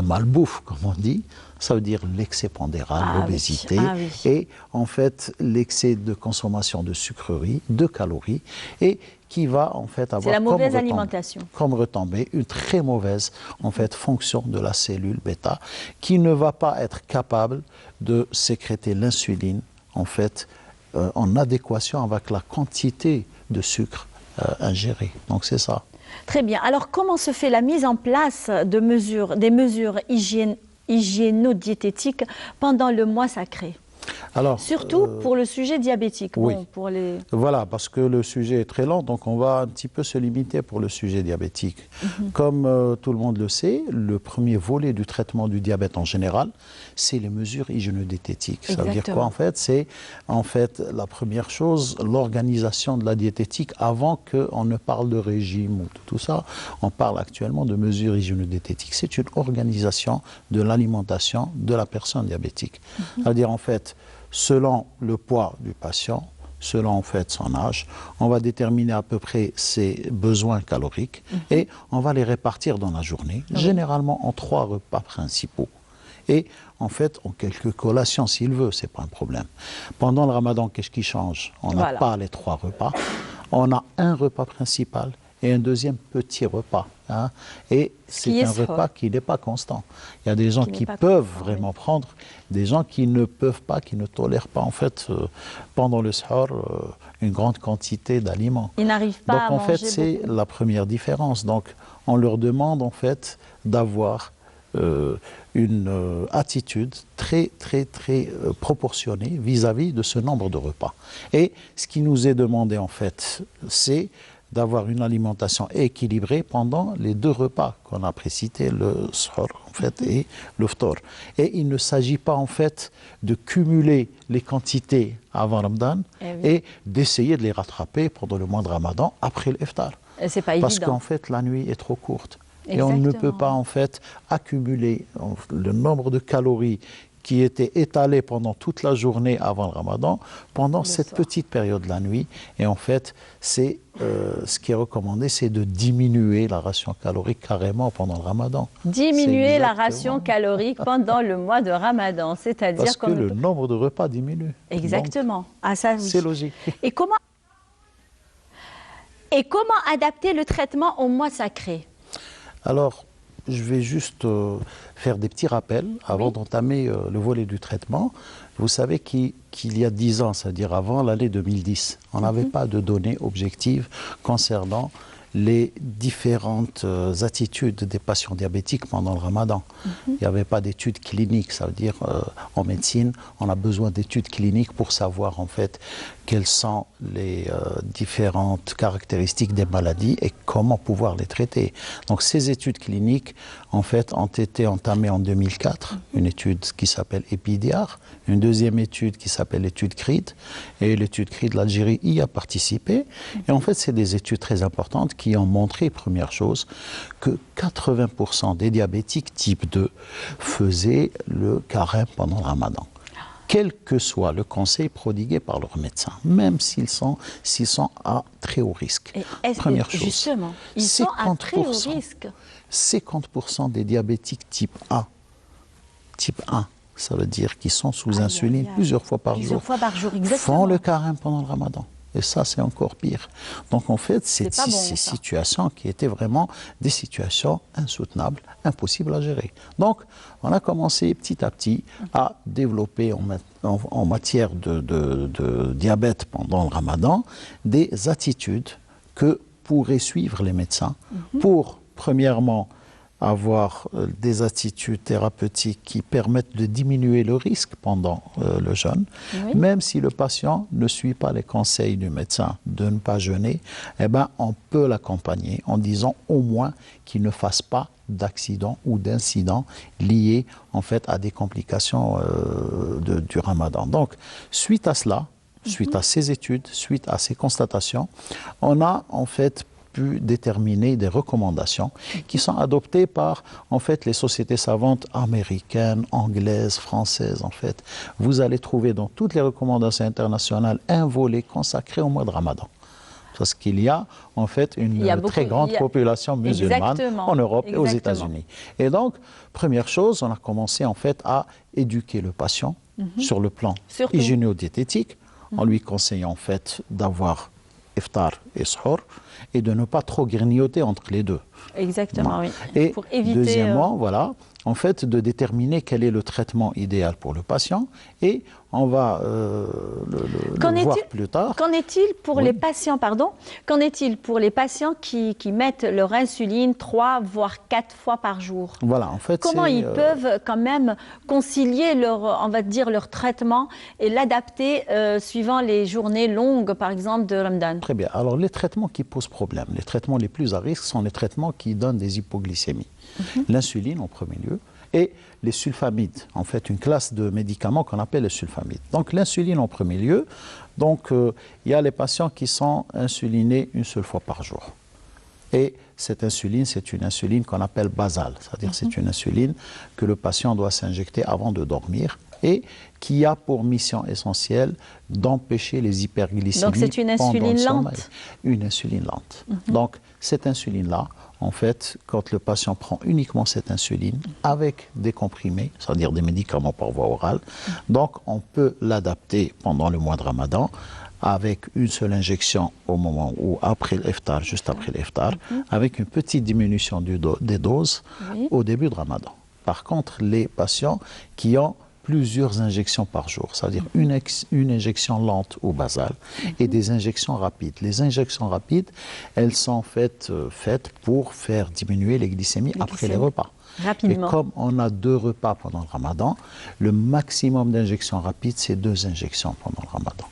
malbouffe, comme on dit. Ça veut dire l'excès pondéral, l'obésité, et en fait l'excès de consommation de sucreries, de calories, et qui va en fait avoir comme retombée une très mauvaise en fait fonction de la cellule bêta, qui ne va pas être capable de sécréter l'insuline en fait en adéquation avec la quantité de sucre ingérée. Donc c'est ça. Très bien. Alors comment se fait la mise en place des mesures hygiéno-diététiques pendant le mois sacré? Alors, surtout pour le sujet diabétique. Oui. Bon, pour les... Voilà, parce que le sujet est très lent, donc on va un petit peu se limiter pour le sujet diabétique. Comme tout le monde le sait, le premier volet du traitement du diabète en général, c'est les mesures hygiéno-diététiques. Ça veut dire quoi en fait? C'est en fait la première chose, l'organisation de la diététique avant qu'on ne parle de régime ou tout ça. On parle actuellement de mesures hygiéno-diététiques. C'est une organisation de l'alimentation de la personne diabétique. Ça veut dire en fait, selon le poids du patient, selon en fait son âge, on va déterminer à peu près ses besoins caloriques et on va les répartir dans la journée, généralement en 3 repas principaux. Et en fait, en quelques collations s'il veut, c'est pas un problème. Pendant le ramadan, qu'est-ce qui change? On n'a pas les 3 repas, on a un repas principal et un deuxième petit repas. Hein, et c'est un repas qui n'est pas constant. Il y a des gens qui peuvent vraiment prendre, des gens qui ne peuvent pas, qui ne tolèrent pas en fait pendant le sahur une grande quantité d'aliments. Ils n'arrivent pas à manger. Donc en fait c'est la première différence. Donc on leur demande en fait d'avoir une attitude très proportionnée vis-à-vis de ce nombre de repas. Et ce qui nous est demandé en fait, c'est d'avoir une alimentation équilibrée pendant les 2 repas qu'on a précités, le sahur en fait et le ftor. Et il ne s'agit pas en fait de cumuler les quantités avant Ramadan et d'essayer de les rattraper pendant le mois de Ramadan après l'iftar. C'est pas évident. Parce qu'en fait la nuit est trop courte. Et on ne peut pas en fait accumuler le nombre de calories qui étaient étalées pendant toute la journée avant le Ramadan, pendant cette petite période de la nuit. Et en fait, c'est ce qui est recommandé, c'est de diminuer la ration calorique carrément pendant le Ramadan. Diminuer la ration calorique pendant le mois de Ramadan, c'est-à-dire parce que le nombre de repas diminue. Exactement. Ah, ça, oui. C'est logique. Et comment adapter le traitement au mois sacré? Alors, je vais juste faire des petits rappels avant d'entamer le volet du traitement. Vous savez qu'il y a 10 ans, c'est-à-dire avant l'année 2010, on n'avait pas de données objectives concernant les différentes attitudes des patients diabétiques pendant le Ramadan. Il n'y avait pas d'études cliniques, ça veut dire en médecine, on a besoin d'études cliniques pour savoir en fait quelles sont les différentes caractéristiques des maladies et comment pouvoir les traiter. Donc ces études cliniques, en fait, ont été entamées en 2004, une étude qui s'appelle EPIDIAR, une deuxième étude qui s'appelle l'étude CRID, et l'étude CRID, l'Algérie y a participé. Et en fait, c'est des études très importantes qui ont montré, première chose, que 80% des diabétiques type 2 faisaient le carême pendant le ramadan, quel que soit le conseil prodigué par leur médecin, même s'ils sont à très haut risque. Première chose, justement, ils sont à très haut risque. 50% des diabétiques type 1, ça veut dire qu'ils sont sous insuline plusieurs fois par jour, font le carême pendant le ramadan. Et ça, c'est encore pire. Donc, en fait, c'est ces situations qui étaient vraiment des situations insoutenables, impossibles à gérer. Donc, on a commencé petit à petit à développer en matière de diabète pendant le ramadan des attitudes que pourraient suivre les médecins pour, premièrement, avoir des attitudes thérapeutiques qui permettent de diminuer le risque pendant le jeûne, même si le patient ne suit pas les conseils du médecin de ne pas jeûner, eh ben, on peut l'accompagner en disant au moins qu'il ne fasse pas d'accident ou d'incident liés en fait à des complications du ramadan. Donc, suite à cela, suite à ces études, suite à ces constatations, on a en fait pu déterminer des recommandations qui sont adoptées par en fait les sociétés savantes américaines, anglaises, françaises en fait. Vous allez trouver dans toutes les recommandations internationales un volet consacré au mois de Ramadan. Parce qu'il y a en fait une très grande population musulmane en Europe et aux États-Unis. Et donc, première chose, on a commencé en fait à éduquer le patient sur le plan hygiéno-diététique, en lui conseillant en fait d'avoir iftar et suhour, et de ne pas trop grignoter entre les deux. Exactement, oui. Et pour éviter, deuxièmement, voilà, en fait, de déterminer quel est le traitement idéal pour le patient, et on va le voir plus tard. Qu'en est-il pour les patients, qu'en est-il pour les patients qui mettent leur insuline 3 voire 4 fois par jour? Voilà, en fait, comment ils peuvent quand même concilier leur traitement et l'adapter suivant les journées longues, par exemple, de Ramadan? Très bien. Alors, les traitements qui posent problème, les traitements les plus à risque sont les traitements qui donnent des hypoglycémies. L'insuline en premier lieu, et les sulfamides, en fait une classe de médicaments qu'on appelle les sulfamides. Donc l'insuline en premier lieu, donc il y a les patients qui sont insulinés une seule fois par jour. Et cette insuline, c'est une insuline qu'on appelle basale, c'est-à-dire c'est une insuline que le patient doit s'injecter avant de dormir et qui a pour mission essentielle d'empêcher les hyperglycémies. Donc c'est une insuline lente? Une insuline lente. Donc cette insuline-là, en fait, quand le patient prend uniquement cette insuline avec des comprimés, c'est-à-dire des médicaments par voie orale, donc on peut l'adapter pendant le mois de Ramadan avec une seule injection au moment où, après l'iftar, juste après l'iftar, avec une petite diminution des doses au début de Ramadan. Par contre, les patients qui ont plusieurs injections par jour, c'est-à-dire une injection lente ou basale et des injections rapides. Les injections rapides, elles sont faites pour faire diminuer les glycémies après les repas. Rapidement. Et comme on a 2 repas pendant le Ramadan, le maximum d'injections rapides, c'est 2 injections pendant le Ramadan.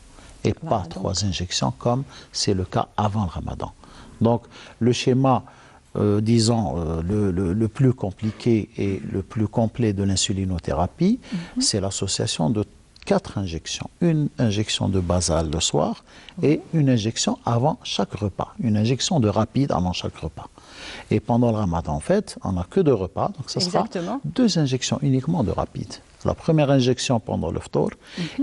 Et pas 3 injections comme c'est le cas avant le Ramadan. Donc le schéma, disons, le plus compliqué et le plus complet de l'insulinothérapie, c'est l'association de 4 injections. Une injection de basale le soir et une injection avant chaque repas. Une injection de rapide avant chaque repas. Et pendant le Ramadan, en fait, on n'a que 2 repas, donc ce sera 2 injections uniquement de rapide. La première injection pendant le ftour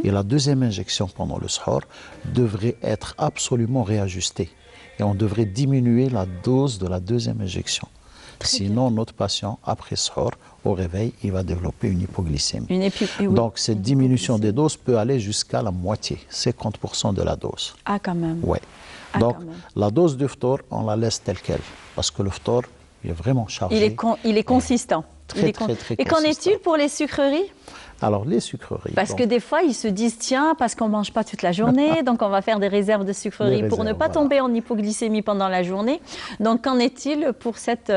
et la deuxième injection pendant le suhour devraient être absolument réajustées. Et on devrait diminuer la dose de la deuxième injection. Sinon, notre patient, après suhour, au réveil, il va développer une hypoglycémie. Donc, cette diminution des doses peut aller jusqu'à la moitié, 50% de la dose. Ah, quand même. Oui. Donc, la dose du ftour, on la laisse telle qu'elle. Parce que le ftour, il est vraiment chargé. Il est consistant. Très Et qu'en est-il pour les sucreries? Alors, les sucreries... Parce que des fois, ils se disent, tiens, parce qu'on ne mange pas toute la journée, donc on va faire des réserves de sucreries pour ne pas tomber en hypoglycémie pendant la journée. Donc, qu'en est-il pour cette,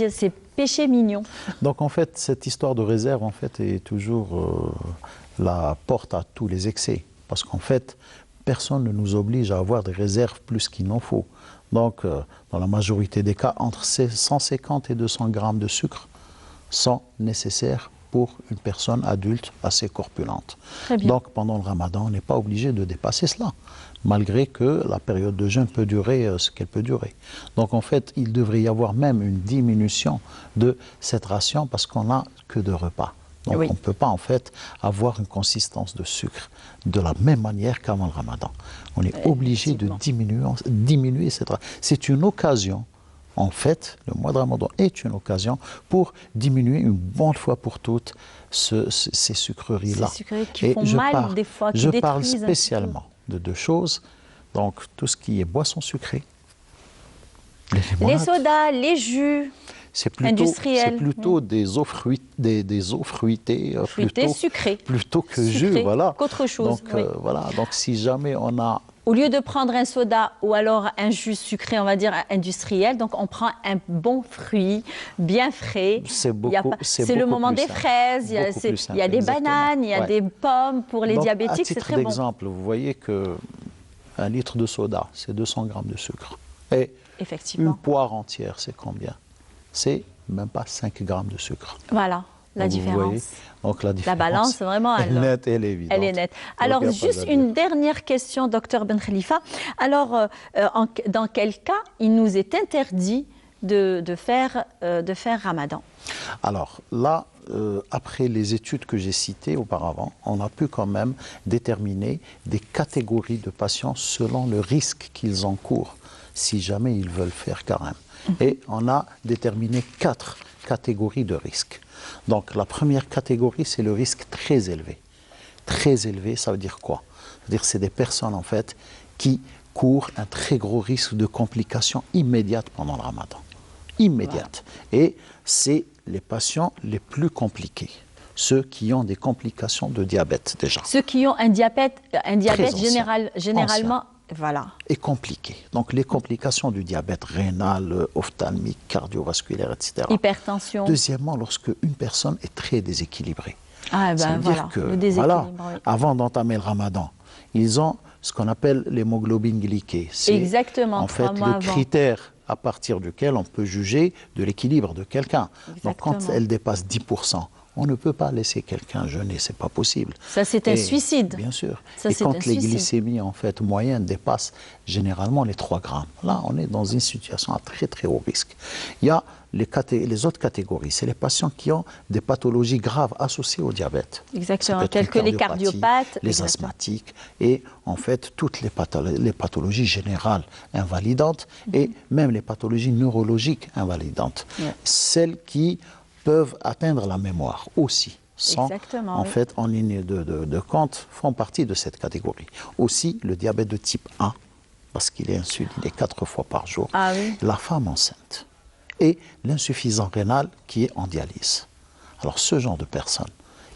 ces péchés mignons? Donc, en fait, cette histoire de réserve, en fait, est toujours la porte à tous les excès. parce qu'en fait, personne ne nous oblige à avoir des réserves plus qu'il n'en faut. Donc, dans la majorité des cas, entre 150 et 200 grammes de sucre sont nécessaires pour une personne adulte assez corpulente. Donc, pendant le ramadan, on n'est pas obligé de dépasser cela, malgré que la période de jeûne peut durer ce qu'elle peut durer. Donc, en fait, il devrait y avoir même une diminution de cette ration parce qu'on n'a que 2 repas. Donc, on ne peut pas, en fait, avoir une consistance de sucre de la même manière qu'avant le ramadan. On est obligé de diminuer cette ration. C'est une occasion. En fait, le mois de Ramadan est une occasion pour diminuer une bonne fois pour toutes ces sucreries-là. Ces sucreries qui font mal des fois, qui détruisent. Je parle spécialement de 2 choses. Donc, tout ce qui est boissons sucrées, les sodas, les jus industriels. C'est plutôt des eaux fruitées, sucrées. Plutôt que jus, voilà. Qu'autre chose. Donc, voilà. Donc, si jamais on a... Au lieu de prendre un soda ou alors un jus sucré, on va dire industriel, donc on prend un bon fruit, bien frais. C'est le moment des fraises, il y a des bananes, il y a des pommes pour les diabétiques, c'est très bon. À titre d'exemple, vous voyez que 1 litre de soda, c'est 200 grammes de sucre. Et une poire entière, c'est combien? C'est même pas 5 grammes de sucre. Voilà. La différence. Donc, la balance, vraiment, elle est nette, elle est évidente. Elle est nette. Alors, juste une dernière question, docteur Ben Khalifa. Alors, dans quel cas il nous est interdit de faire Ramadan? Alors, là, après les études que j'ai citées auparavant, on a pu quand même déterminer des catégories de patients selon le risque qu'ils encourent si jamais ils veulent faire carême. Et on a déterminé 4 catégories de risques. Donc la première catégorie, c'est le risque très élevé. Très élevé, ça veut dire quoi? C'est-à-dire que c'est des personnes en fait qui courent un très gros risque de complications immédiates pendant le ramadan. Immédiates. Voilà. Et c'est les patients les plus compliqués. Ceux qui ont des complications de diabète déjà. Ceux qui ont un diabète généralement... Voilà. Et compliqué. Donc les complications du diabète rénal, ophtalmique, cardiovasculaire, etc. Hypertension. Deuxièmement, lorsque une personne est très déséquilibrée. Ah ben dire que, avant d'entamer le ramadan, ils ont ce qu'on appelle l'hémoglobine glyquée. Exactement. En fait, le critère à partir duquel on peut juger de l'équilibre de quelqu'un. Donc quand elle dépasse 10%, on ne peut pas laisser quelqu'un jeûner, c'est pas possible. Ça, c'est un suicide. Bien sûr. Et quand les glycémies en fait moyennes dépassent généralement les 3 grammes, là, on est dans une situation à très très haut risque. Il y a les autres catégories, c'est les patients qui ont des pathologies graves associées au diabète. Exactement, telles que les cardiopathes, les asthmatiques et en fait toutes les pathologies générales invalidantes et même les pathologies neurologiques invalidantes. Celles qui peuvent atteindre la mémoire aussi, sans, en fait, en ligne de compte, font partie de cette catégorie. Aussi, le diabète de type 1, parce qu'il est insuliné 4 fois par jour, la femme enceinte, et l'insuffisance rénale qui est en dialyse. Alors, ce genre de personnes,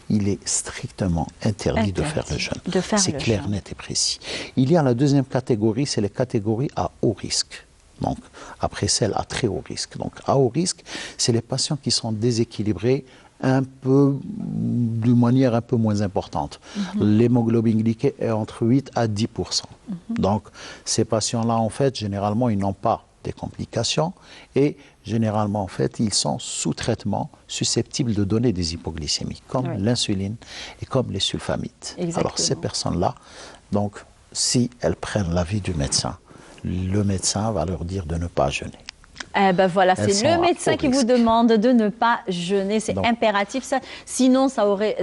il est strictement interdit de faire le jeûne. C'est clair, net et précis. Il y a la deuxième catégorie, c'est les catégories à haut risque. Donc, après celle à très haut risque. Donc, à haut risque, c'est les patients qui sont déséquilibrés d'une manière un peu moins importante. L'hémoglobine glyquée est entre 8 à 10%. Donc, ces patients-là, en fait, généralement, ils n'ont pas des complications et généralement, en fait, ils sont sous traitement susceptibles de donner des hypoglycémies, comme l'insuline et comme les sulfamides. Alors, ces personnes-là, donc, si elles prennent l'avis du médecin, le médecin va leur dire de ne pas jeûner. Eh ben voilà, c'est le médecin qui vous demande de ne pas jeûner, c'est impératif. Ça, sinon, ça aurait...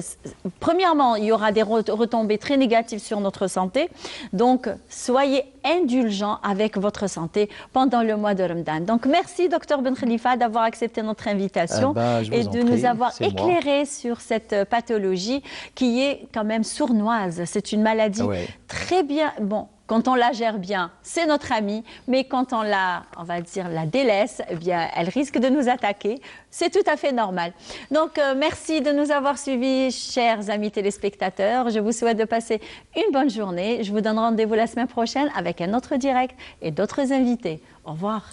Premièrement, il y aura des retombées très négatives sur notre santé. Donc, soyez indulgents avec votre santé pendant le mois de Ramadan. Donc, merci, Dr Ben Khalifa, d'avoir accepté notre invitation et de nous avoir éclairé sur cette pathologie qui est quand même sournoise. C'est une maladie très bien... Bon, quand on la gère bien, c'est notre amie, mais quand on va dire, la délaisse, eh bien, elle risque de nous attaquer. C'est tout à fait normal. Donc, merci de nous avoir suivis, chers amis téléspectateurs. Je vous souhaite de passer une bonne journée. Je vous donne rendez-vous la semaine prochaine avec un autre direct et d'autres invités. Au revoir.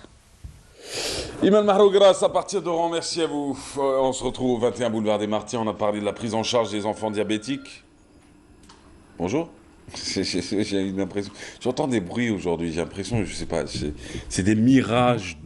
Iman Mahrougras, à partir d'Oran, merci à vous. On se retrouve au 21 boulevard des Martyrs. On a parlé de la prise en charge des enfants diabétiques. Bonjour. J'ai une impression. J'entends des bruits aujourd'hui. J'ai l'impression, je sais pas, c'est des mirages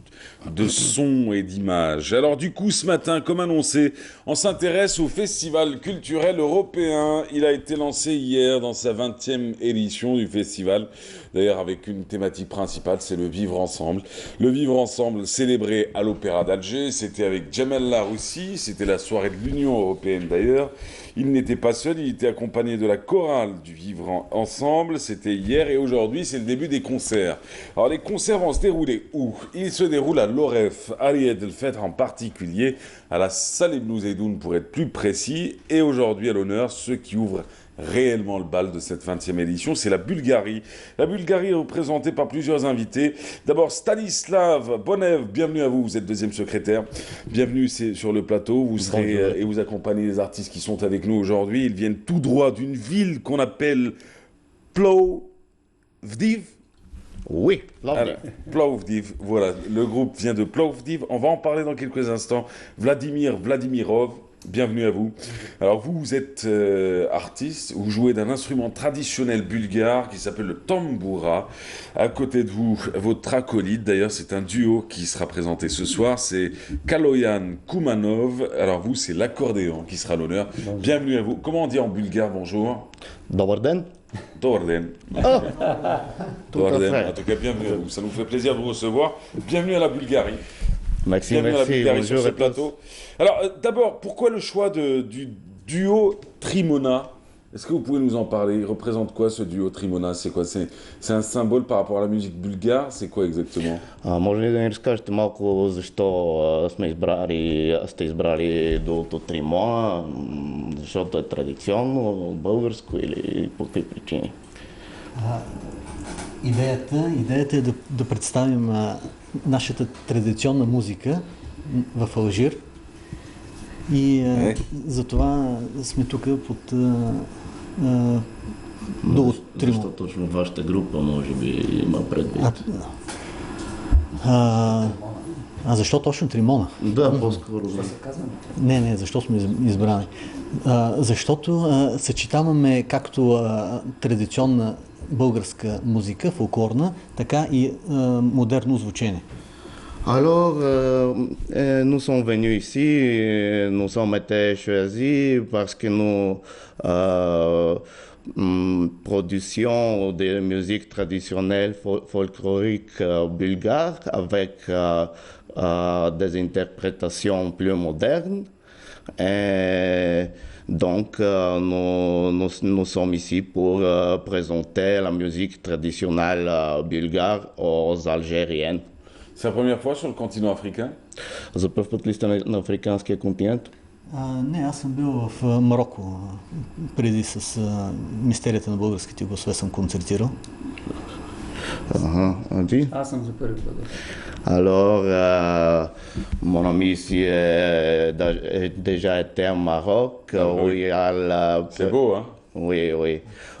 de sons et d'images. Alors du coup, ce matin, comme annoncé, on s'intéresse au Festival culturel européen. Il a été lancé hier dans sa 20e édition du festival. D'ailleurs, avec une thématique principale, c'est le vivre ensemble. Le vivre ensemble célébré à l'Opéra d'Alger. C'était avec Jamel Laroussi. C'était la soirée de l'Union européenne d'ailleurs. Il n'était pas seul, il était accompagné de la chorale du Vivre Ensemble. C'était hier et aujourd'hui, c'est le début des concerts. Alors les concerts vont se dérouler où? Ils se déroulent à l'Oref, à Riyad El Feth en particulier, à la salle Ibn Zeydoun pour être plus précis. Et aujourd'hui à l'honneur, ceux qui ouvrent réellement le bal de cette 20e édition, c'est la Bulgarie. La Bulgarie est représentée par plusieurs invités. D'abord Stanislav Bonev, bienvenue à vous, vous êtes deuxième secrétaire. Bienvenue sur le plateau, vous serez et vous accompagnez les artistes qui sont avec nous aujourd'hui. Ils viennent tout droit d'une ville qu'on appelle Plovdiv. Oui, Plovdiv, voilà, le groupe vient de Plovdiv. On va en parler dans quelques instants. Vladimir Vladimirov, bienvenue à vous. Alors vous êtes artiste, vous jouez d'un instrument traditionnel bulgare qui s'appelle le tamboura. À côté de vous, votre acolyte, d'ailleurs c'est un duo qui sera présenté ce soir, c'est Kaloyan Kumanov. Alors vous, c'est l'accordéon qui sera à l'honneur. Bienvenue à vous. Comment on dit en bulgare bonjour? Dobarden. Dobarden. Dobarden. En tout cas, bienvenue à vous. Ça nous fait plaisir de vous recevoir. Bienvenue à la Bulgarie. Merci, bienvenue merci. à la Bulgarie Bonjour sur ce plateau. Alors, d'abord, pourquoi le choix du duo Trimona? Est-ce que vous pouvez nous en parler? Il représente quoi ce duo Trimona? C'est quoi? C'est un symbole par rapport à la musique bulgare? C'est quoi exactement? Може ли да ни разкажете малко защо сте избрали дуото Тримона? Защото е традиционно, българско или по какви причини? Идеята е да представим нашата традиционна музика в Алжир и затова сме тук под дуото Тримона. Защо точно вашата група може би има предвид? Защо точно Тримона? Да, по-скоро. Не, защо сме избрани? Защото съчетаваме както традиционна българска музика, фолклорна, така и модерно звучение. Alors, nous sommes venus ici, nous sommes été choisis parce que nous production de musique traditionnelle folklorique bulgare avec des interprétations plus modernes. Et donc, nous sommes ici pour présenter la musique traditionnelle bulgare aux Algériennes. C'est la première fois sur le continent africain? За първ път ли сте на африканския континент? Не, аз съм бил в Мароко преди с мистерията на българските гласове съм концертирал. Аз съм за първи път. Alors, mon ami ici est déjà été à Maroc, où il a C'est beau, hein? Oui,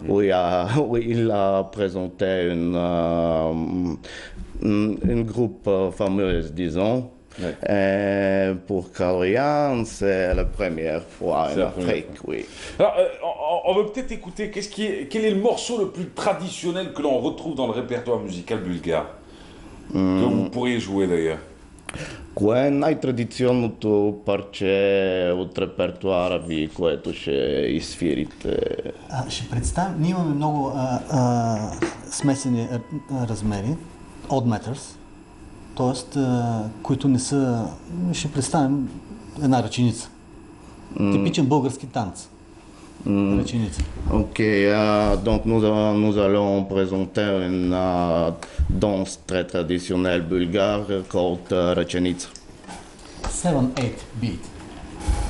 où il a présenté une groupe fameuse, disons. Ouais. Pour Kaloyan, c'est la première fois en Afrique, oui. Alors, on veut peut-être écouter quel est le morceau le plus traditionnel que l'on retrouve dans le répertoire musical bulgare, que vous pourriez jouer d'ailleurs. Кое е най-традиционното парче от репертуара ви, което ще изсвирите? Ще представим, ние имаме много смесени размери, odd matters, т.е. които не са... Ще представим една ръченица. Типичен български танц. Ръченица. Ok, donc nous allons présenter une danse très traditionnelle bulgare called Racheniца. 7-8 beat.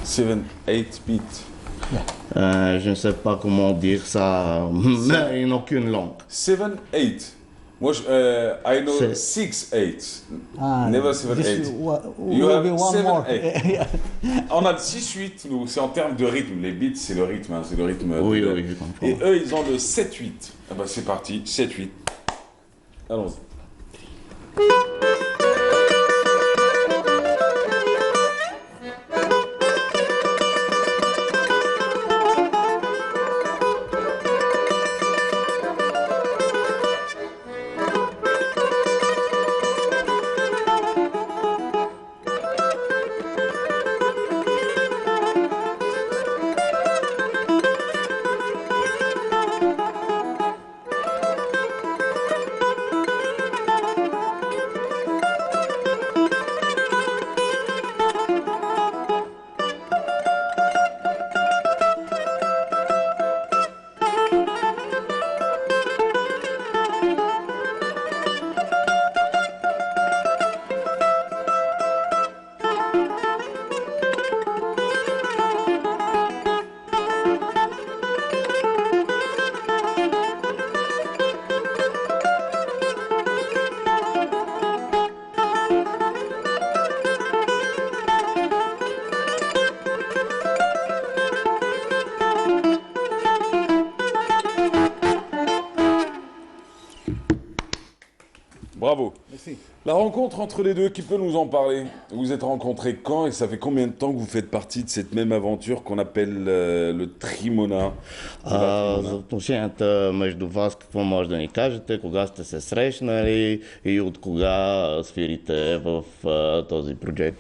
7-8 beat. Je ne sais pas comment dire ça, mais en aucune langue. 7-8. Moi, I know 6-8. Never 7-8. You have 7-8. On a le 6-8, nous, c'est en termes de rythme. Les beats, c'est le rythme. Hein, c'est le rythme oui, je comprends. Et eux, ils ont le 7-8. Ah bah, c'est parti, 7-8. Allons-y. bravo. Merci. La rencontre entre les deux, qui peut nous en parler? Vous êtes rencontrés quand et ça fait combien de temps que vous faites partie de cette même aventure qu'on appelle le Trimona? Отношенията между вас какво може да ни кажете, кога сте се срещнали и от кога свирите в този проект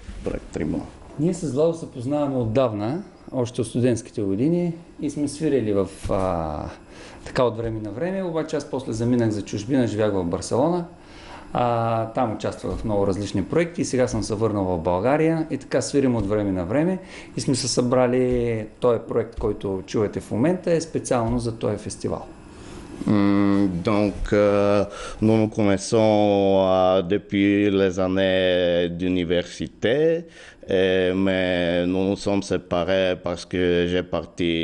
Тримона? Ние с Владо се познаваме отдавна, още от студентските години и сме свирили в така от време на време, обаче аз после заминах за чужбина, живях в Барселона. Там участвах в много различни проекти и сега съм се върнал в България и така свирим от време на време и сме се събрали, този проект, който чувате в момента е специално за този фестивал. Donc, nous nous connaissons depuis les années d'université, mais nous nous sommes séparés parce que j'ai parti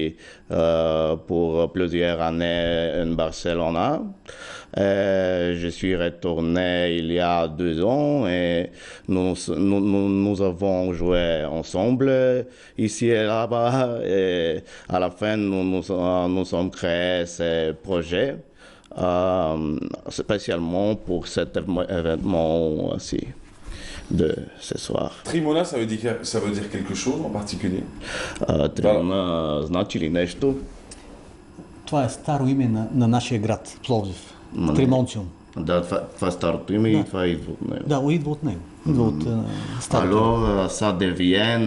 pour plusieurs années en Barcelone. Je suis retourné il y a 2 ans et nous avons joué ensemble ici et là-bas et à la fin nous sommes créés ce projet spécialement pour cet événement aussi de ce soir. Trimona, ça veut dire quelque chose en particulier? Тримона значи ли нещо? Това е старо име на нашия град, Пловдив. Тримонциум. Да, това е старото име и това идва от него. Да, идва от него. Идва от старото. Alors, ça devient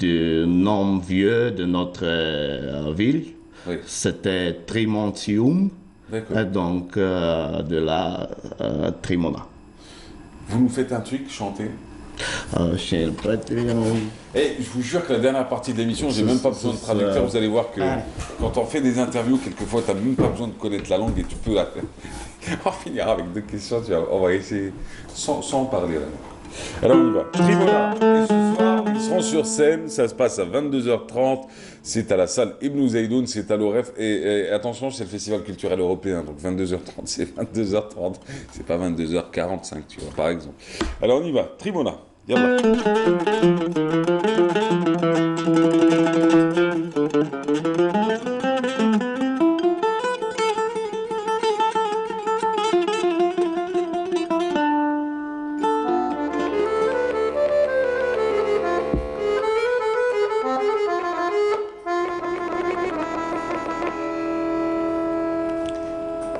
du nom vieux de notre ville. Oui. C'était Trimontium. Et donc de la Trimona. Vous nous faites un truc, chantez. Chez le prêtre. Et je vous jure que la dernière partie de l'émission, j'ai même pas besoin de traducteur. Vous allez voir que quand on fait des interviews, quelquefois, tu n'as même pas besoin de connaître la langue et tu peux la faire. On finira avec 2 questions. On va essayer sans parler. Là. Alors on y va. Trimona. Et ce soir, ils seront sur scène. Ça se passe à 22h30. C'est à la salle Ibn Zaydoun, c'est à l'OREF. Et attention, c'est le Festival culturel européen. Donc 22h30, c'est 22h30. C'est pas 22h45, tu vois, par exemple. Alors on y va. Trimona. Yallah.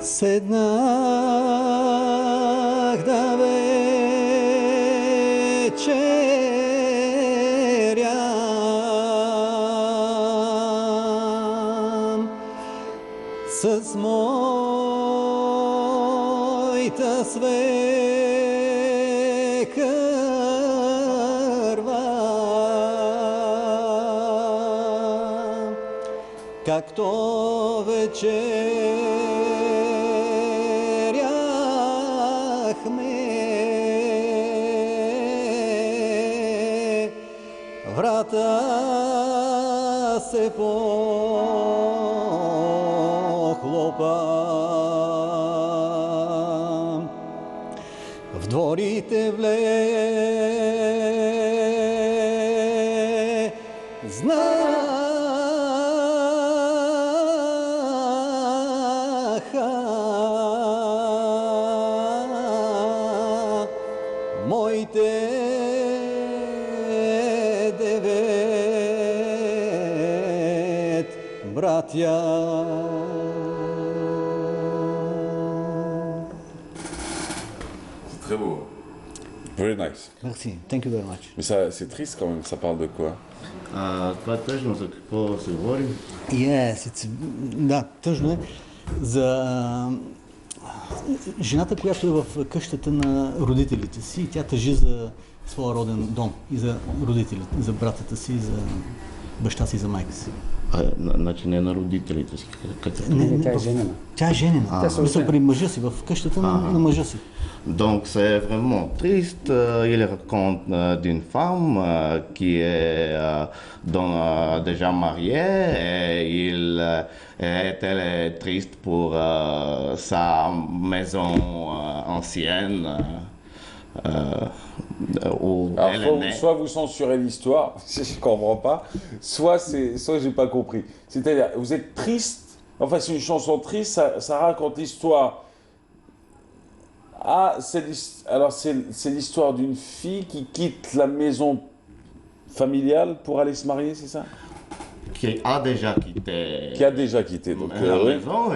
Седнах да вечерям с моята свекърва, както врата се похлопа. В дворите влезнаха моите братя. C'est très beau. Very nice. Merci. Thank you very much. Mais ça, c'est triste quand même. Ça parle de quoi? Това е тъжно, за какво се говори? Да, тъжно е. За жената, която е в къщата на родителите си, тя тъжи за своя роден дом и за родителите, за братята си, за баща си, за майка си. Значи не на родителите си. Не, тя е женена. Тя е женена. Мисля, при мъжа си, в къщата на мъжа си. Donc c'est vraiment triste. Il raconte d'une femme qui est déjà mariée et elle est triste pour sa maison ancienne. Alors, soit vous censurez l'histoire, si je ne comprends pas, soit j'ai pas compris. C'est-à-dire, vous êtes triste, enfin c'est une chanson triste, ça raconte l'histoire Ah, alors c'est l'histoire d'une fille qui quitte la maison familiale pour aller se marier, c'est ça? Qui a déjà quitté. Qui a déjà quitté, donc la oui. maison.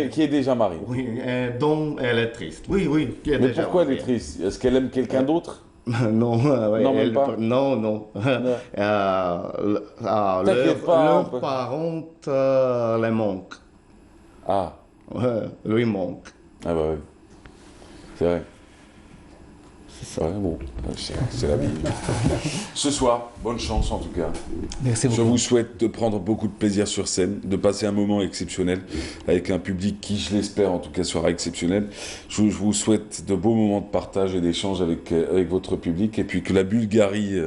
Qui est déjà mariée. Oui, dont elle est triste. Oui, qui est Mais déjà pourquoi elle mariée. est triste? Est-ce qu'elle aime quelqu'un d'autre? Non, Non, même pas. Non. T'inquiète pas, Leur parent les manque. Ah. Ouais, lui manque. Ah bah oui. C'est vrai. C'est vrai, bon, c'est la vie. Ce soir, bonne chance en tout cas. Merci beaucoup. Je vous souhaite de prendre beaucoup de plaisir sur scène, de passer un moment exceptionnel avec un public qui, je l'espère en tout cas, sera exceptionnel. Je vous souhaite de beaux moments de partage et d'échange avec votre public, et puis que la Bulgarie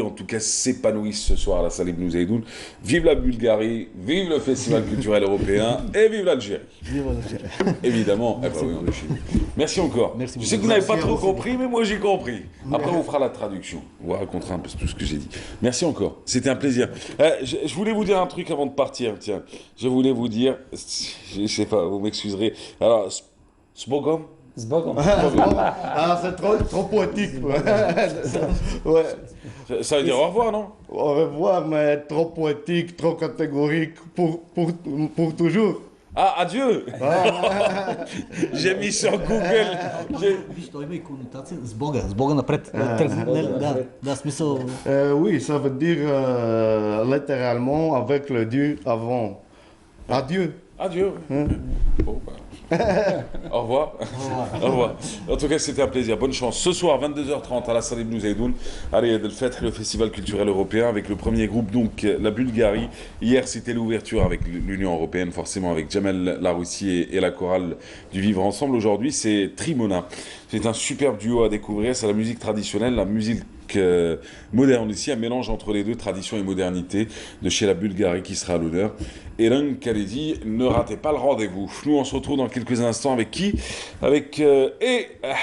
en tout cas s'épanouisse ce soir à la salle Ibn Zaidoun. Vive la Bulgarie, vive le Festival culturel européen et vive l'Algérie. Vive l'Algérie. Évidemment, eh ben oui, on est chez nous. Merci encore. Merci Je sais que vous n'avez pas trop compris, mais moi j'ai compris. Après on fera la traduction, on vous racontera un peu tout ce que j'ai dit. Merci encore, c'était un plaisir. Je voulais vous dire un truc avant de partir, tiens. Je voulais vous dire, je sais pas, vous m'excuserez. Alors, Sbogom. Ah, c'est trop poétique. Ouais. Ça veut dire au revoir, non? Au revoir, mais trop poétique, trop catégorique pour toujours. Ah, adieu. J'ai mis sur Google. Виж, той има и конотация с Бога напред. Да, смисъл. Oui, ça veut dire littéralement avec le Dieu avant. Adieu. Adieu. Bon, bah. Au revoir. Au revoir. En tout cas, c'était un plaisir. Bonne chance. Ce soir, 22h30 à la salle Ibn Zaidoun, à Riyad El Feth, le festival culturel européen, avec le premier groupe, donc la Bulgarie. Hier, c'était l'ouverture avec l'Union européenne, forcément avec Jamel Laroussi et la chorale du Vivre Ensemble. Aujourd'hui, c'est Trimona. C'est un superbe duo à découvrir. C'est la musique traditionnelle, la musique moderne ici, un mélange entre les deux, tradition et modernité, de chez la Bulgarie qui sera à l'honneur. Eren Kaledi, ne ratez pas le rendez-vous. Nous, on se retrouve dans quelques instants avec qui? Avec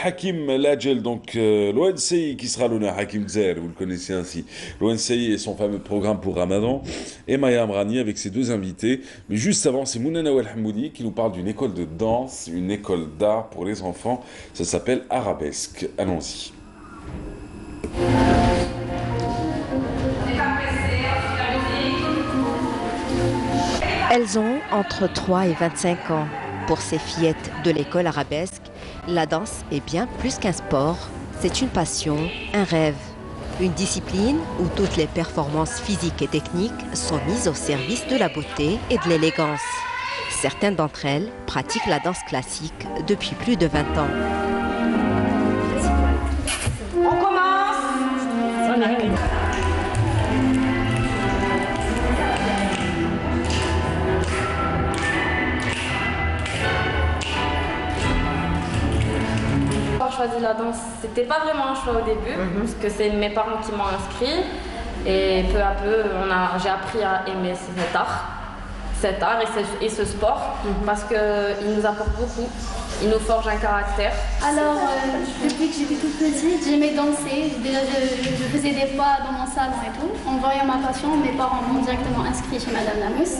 Hakim Lajel, donc l'ONCI qui sera à l'honneur, Hakim Zer, vous le connaissez ainsi. L'ONCI et son fameux programme pour Ramadan, et Maya Amrani avec ses deux invités. Mais juste avant, c'est Mouna Nawel Hamoudi qui nous parle d'une école de danse, une école d'art pour les enfants. Ça s'appelle Arabesque. Allons-y. Elles ont entre 3 et 25 ans. Pour ces fillettes de l'école arabesque, la danse est bien plus qu'un sport. C'est une passion, un rêve. Une discipline où toutes les performances physiques et techniques sont mises au service de la beauté et de l'élégance. Certaines d'entre elles pratiquent la danse classique depuis plus de 20 ans. On commence. Quand j'ai choisi la danse, c'était pas vraiment un choix au début, parce que c'est mes parents qui m'ont inscrit. Et peu à peu, j'ai appris à aimer cet art et ce sport, parce qu'il nous apporte beaucoup. Il nous forge un caractère. Alors, depuis que j'étais toute petite, j'aimais danser. Déjà, je faisais des pas dans mon salon et tout. En voyant ma passion, mes parents m'ont directement inscrit chez Madame Lamousse.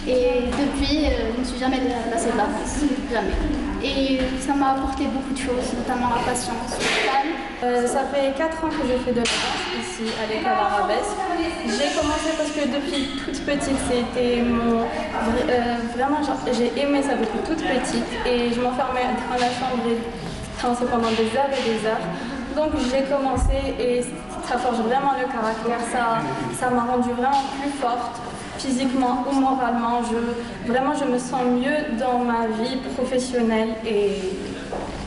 Et depuis, je ne suis jamais lassée de la danse. Jamais. Et ça m'a apporté beaucoup de choses, notamment la patience, le calme. Ça fait 4 ans que je fais de la danse ici à l'école arabesque. J'ai commencé parce que depuis toute petite, c'était mon... vraiment, j'ai aimé ça depuis toute petite et je m'enfermais dans la chambre et dansais pendant des heures et des heures. Donc j'ai commencé et ça forge vraiment le caractère, ça m'a rendue vraiment plus forte. Physiquement ou moralement, je me sens mieux dans ma vie professionnelle et...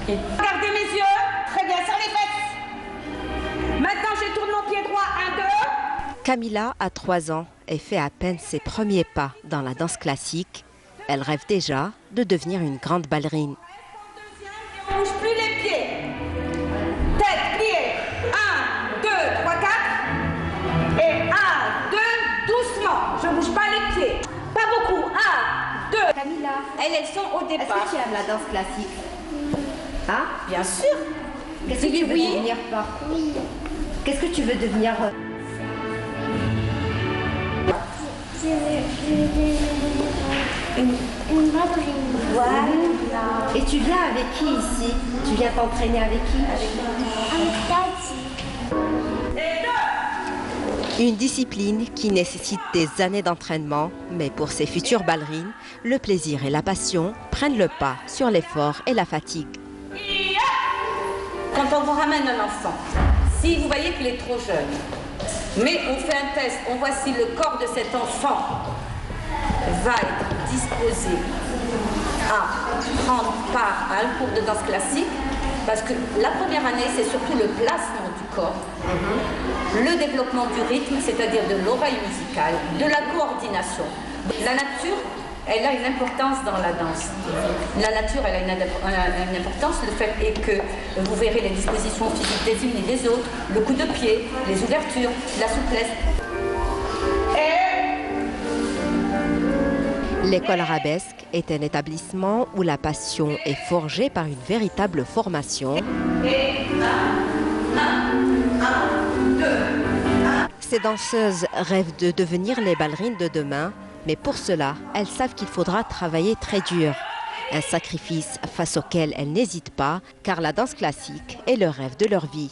Regardez mes yeux, très bien, sur les fesses. Maintenant, je tourne mon pied droit, 1, 2. Camilla a 3 ans et fait à peine ses premiers pas dans la danse classique. Elle rêve déjà de devenir une grande ballerine. On ne bouge plus les pieds. Tête pliée, 1, 2, 3, 4. Et 1, 2, doucement. Je ne bouge pas les pieds. Pas beaucoup. 1, 2. Camilla, elles sont au départ. est-ce que tu aimes la danse classique? Hein? Bien sûr. Qu'est-ce que tu veux devenir par? Oui. Qu'est-ce que tu veux devenir? Je veux devenir Une ballerine. Voilà. Et tu viens avec qui ici? Tu viens t'entraîner avec qui? Avec Tati. Une discipline qui nécessite des années d'entraînement, mais pour ces futures ballerines, le plaisir et la passion prennent le pas sur l'effort et la fatigue. Quand on vous ramène un enfant, si vous voyez qu'il est trop jeune, mais on fait un test, on voit si le corps de cet enfant va être disposé à prendre part à un cours de danse classique, parce que la première année, c'est surtout le placement du corps, le développement du rythme, c'est-à-dire de l'oreille musicale, de la coordination. La nature, elle a une importance dans la danse. La nature, elle a une importance. Le fait est que vous verrez les dispositions physiques des unes et des autres, le coup de pied, les ouvertures, la souplesse. L'école arabesque est un établissement où la passion est forgée par une véritable formation. Ces danseuses rêvent de devenir les ballerines de demain, mais pour cela, elles savent qu'il faudra travailler très dur. Un sacrifice face auquel elles n'hésitent pas, car la danse classique est le rêve de leur vie.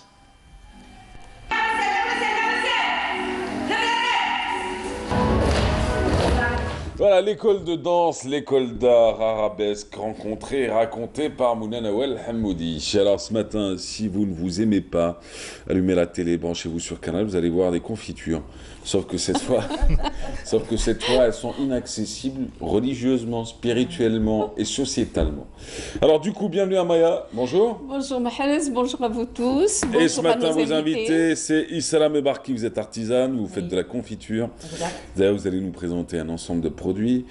Voilà, l'école de danse, l'école d'art arabesque, rencontrée et racontée par Mouna Nawel Hamoudi. Alors ce matin, si vous ne vous aimez pas, allumez la télé, branchez-vous sur Canal, vous allez voir des confitures. Sauf que cette fois, elles sont inaccessibles religieusement, spirituellement et sociétalement. Alors du coup, bienvenue à Maya, bonjour. Bonjour Mahrez, bonjour à vous tous. Et ce matin, vos invités, c'est Issa Mebarki, vous êtes artisane, vous faites de la confiture. D'ailleurs, vous allez nous présenter un ensemble de produits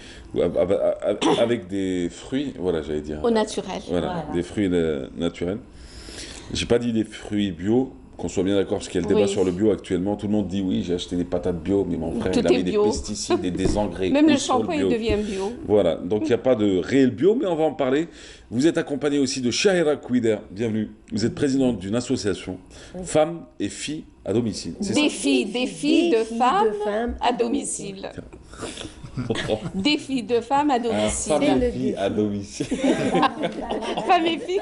avec des fruits, voilà, j'allais dire. Au naturel. Voilà, des fruits naturels. J'ai pas dit des fruits bio. Qu'on soit bien d'accord, parce qu'il y a le débat sur le bio actuellement. Tout le monde dit oui, j'ai acheté des patates bio, mais mon frère, il a mis des pesticides et des engrais. Même le shampoing, il devient bio. Voilà, donc il n'y a pas de réel bio, mais on va en parler. Vous êtes accompagné aussi de Shahira Kouider, bienvenue. Vous êtes présidente d'une association Femmes et Filles à domicile. Des filles de femmes à domicile. Des filles de femmes à domicile. Femmes et filles à domicile. Femmes et filles.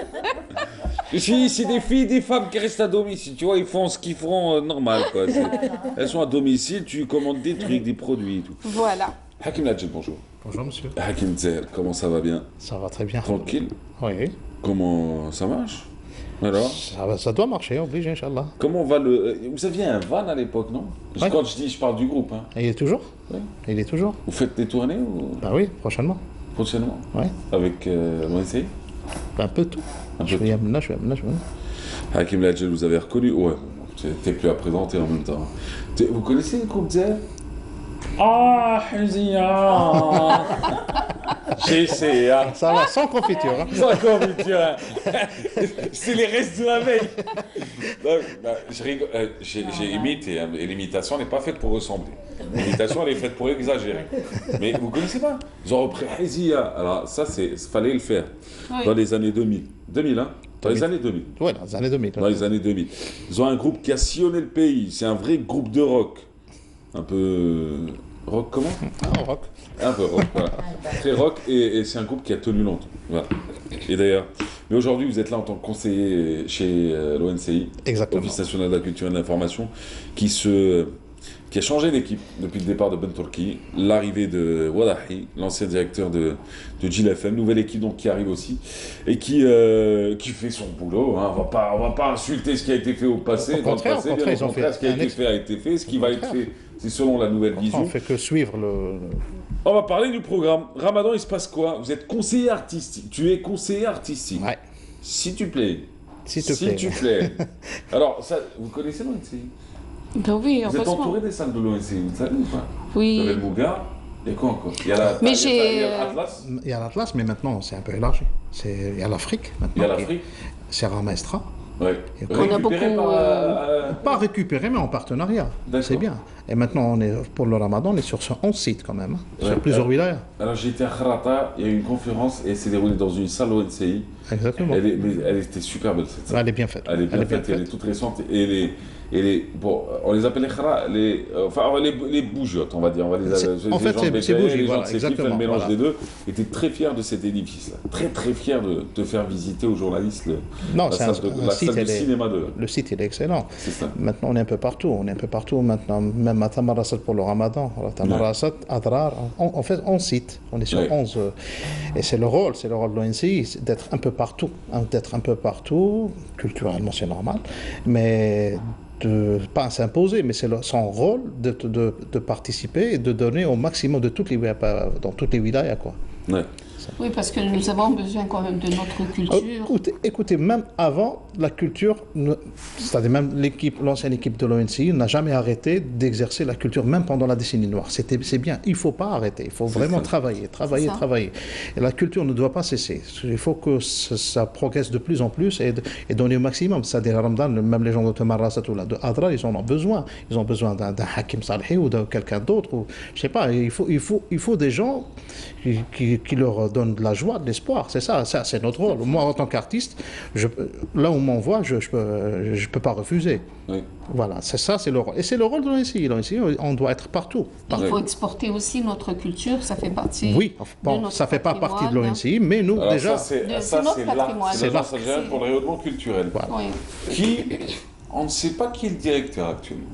Si, c'est des filles, des femmes qui restent à domicile. Tu vois, ils font ce qu'ils feront normal, quoi. Elles sont à domicile, tu commandes des trucs, des produits et tout. Voilà. Hakim Ladjel, bonjour. Bonjour, monsieur. Hakim Zer, comment ça va bien? Ça va très bien. Tranquille? Oui. Comment ça marche? Alors ça doit marcher, obligé, Inch'Allah. Comment va le... Vous aviez un van à l'époque, non? Parce que quand je dis, je parle du groupe. Hein. Et il est toujours? Oui. Il est toujours. Vous faites des tournées ou... Bah oui, prochainement. Prochainement? Oui. Avec Moïse? Un peu tout. Je suis amené. Hakim Ladjel, vous avez reconnu? Ouais, t'es plus à présenter en même temps. Vous connaissez le groupe Zer? Ah, Hizia. J'ai essayé. Hein. Ça va, sans confiture. Hein. Sans confiture. Hein. C'est les restes de la veille. J'ai imité, hein, et l'imitation n'est pas faite pour ressembler. L'imitation, elle est faite pour exagérer. Mais vous connaissez pas? Ils ont repris Hizia. Alors ça, fallait le faire. Oui. Dans les années 2000. 2000, hein? Dans les années 2000. Oui, dans les années 2000. Dans les années 2000. Ils ont un groupe qui a sillonné le pays. C'est un vrai groupe de rock. Un peu... Rock comment? Rock. Un peu rock, voilà. Très rock, et c'est un groupe qui a tenu longtemps. Voilà. Et d'ailleurs, mais aujourd'hui, vous êtes là en tant que conseiller chez l'ONCI, Office national de la culture et de l'information, qui a changé d'équipe depuis le départ de Ben Turki, l'arrivée de Wadahi, l'ancien directeur de Jil FM, nouvelle équipe donc qui arrive aussi, et qui fait son boulot. Hein. On va pas insulter ce qui a été fait au passé. Au contraire, ce qui a été fait a été fait, ce qui va être fait, c'est selon la nouvelle vision. On fait que suivre le... On va parler du programme. Ramadan, il se passe quoi? Vous êtes conseiller artistique. Tu es conseiller artistique. Ouais. S'il te plaît. S'il te plaît. Alors, ça, vous connaissez l'ONCI? Ben oui, vous êtes entouré des salles de l'ONCI, vous savez ou pas? Oui. Vous avez le Mouga. Il y a quoi encore? Il y a l'Atlas. Il y a l'Atlas, mais maintenant, c'est un peu élargi. Il y a l'Afrique, maintenant. Il y a l'Afrique. Serra Maestra. Ouais. On a beaucoup... Pas récupéré, mais en partenariat. C'est bien. Et maintenant, pour le Ramadan, on est sur 11 sites quand même, sur plusieurs wilayas. Alors j'ai été à Kharata, il y a eu une conférence et c'est déroulé dans une salle ONCI. Exactement. Elle était super belle cette salle. Elle est bien faite. Elle est bien faite, elle est toute récente. Et bon, on les appelle les bougiottes, on va dire. On va en fait, c'est bougie, voilà, exactement. Le mélange des deux. Était très fier de cet édifice-là. Très, très fier de faire visiter aux journalistes la salle de cinéma de... Le site, il est excellent. C'est ça. Maintenant, on est un peu partout. On est un peu partout maintenant. Même à Tamarasat pour le Ramadan. Tamarasat, Adrar. En fait, 11 sites. On est sur 11. Et c'est le rôle de l'ONCI, d'être un peu partout. D'être un peu partout. Culturellement, c'est normal. Mais de pas s'imposer, mais c'est son rôle de participer et de donner au maximum dans toutes les wilayas, quoi. Ouais. Oui, parce que nous avons besoin quand même de notre culture. Écoutez, même avant, la culture, c'est-à-dire même l'ancienne équipe de l'ONCI n'a jamais arrêté d'exercer la culture, même pendant la décennie noire. C'est bien, il ne faut pas arrêter, il faut vraiment travailler. Et la culture ne doit pas cesser. Il faut que ça progresse de plus en plus et donner au maximum. C'est-à-dire, Ramadan, même les gens de Tamarasat ou de Adra, ils en ont besoin. Ils ont besoin d'un Hakim Salhi ou de quelqu'un d'autre. Je ne sais pas, il faut des gens qui leur donne de la joie, de l'espoir. C'est ça c'est notre rôle. Moi, en tant qu'artiste, là où on m'envoie, je peux pas refuser. Oui. Voilà, c'est le rôle. Et c'est le rôle de l'ONCI. On doit être partout. Il faut exporter aussi notre culture, ça fait partie. Oui, bon, ça fait pas partie de l'ONCI, mais nous, alors déjà... c'est notre patrimoine. C'est l'agence algérienne pour le rayonnement culturel. Voilà. Oui. On ne sait pas qui est le directeur actuellement.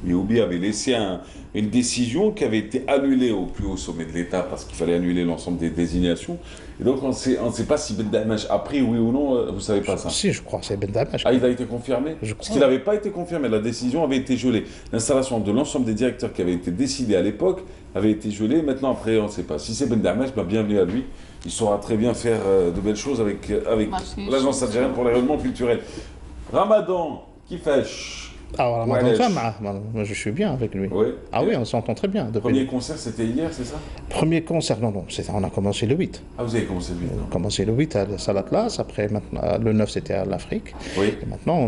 Yahoubi avait laissé une décision qui avait été annulée au plus haut sommet de l'État parce qu'il fallait annuler l'ensemble des désignations. Et donc on ne sait pas si Ben Dahmach a pris oui ou non, vous ne savez pas ça? Si, je crois que c'est Ben Dahmach. Ah, il a été confirmé? Parce qu'il n'avait pas été confirmé, la décision avait été gelée. L'installation de l'ensemble des directeurs qui avait été décidée à l'époque avait été gelée. Maintenant, après, on ne sait pas. Si c'est Ben Dahmach, bienvenue à lui. Il saura très bien faire de belles choses avec l'agence algérienne pour le rayonnement culturel. Ramadan, qui fait alors, moi je suis bien avec lui. Oui. Ah oui, on s'entend très bien. Premier concert, c'était hier, c'est ça? Premier concert, non, on a commencé le 8. Ah, vous avez commencé le 8? On a commencé le 8 à la salle Atlas, après maintenant, le 9 c'était à l'Afrique. Oui. Et maintenant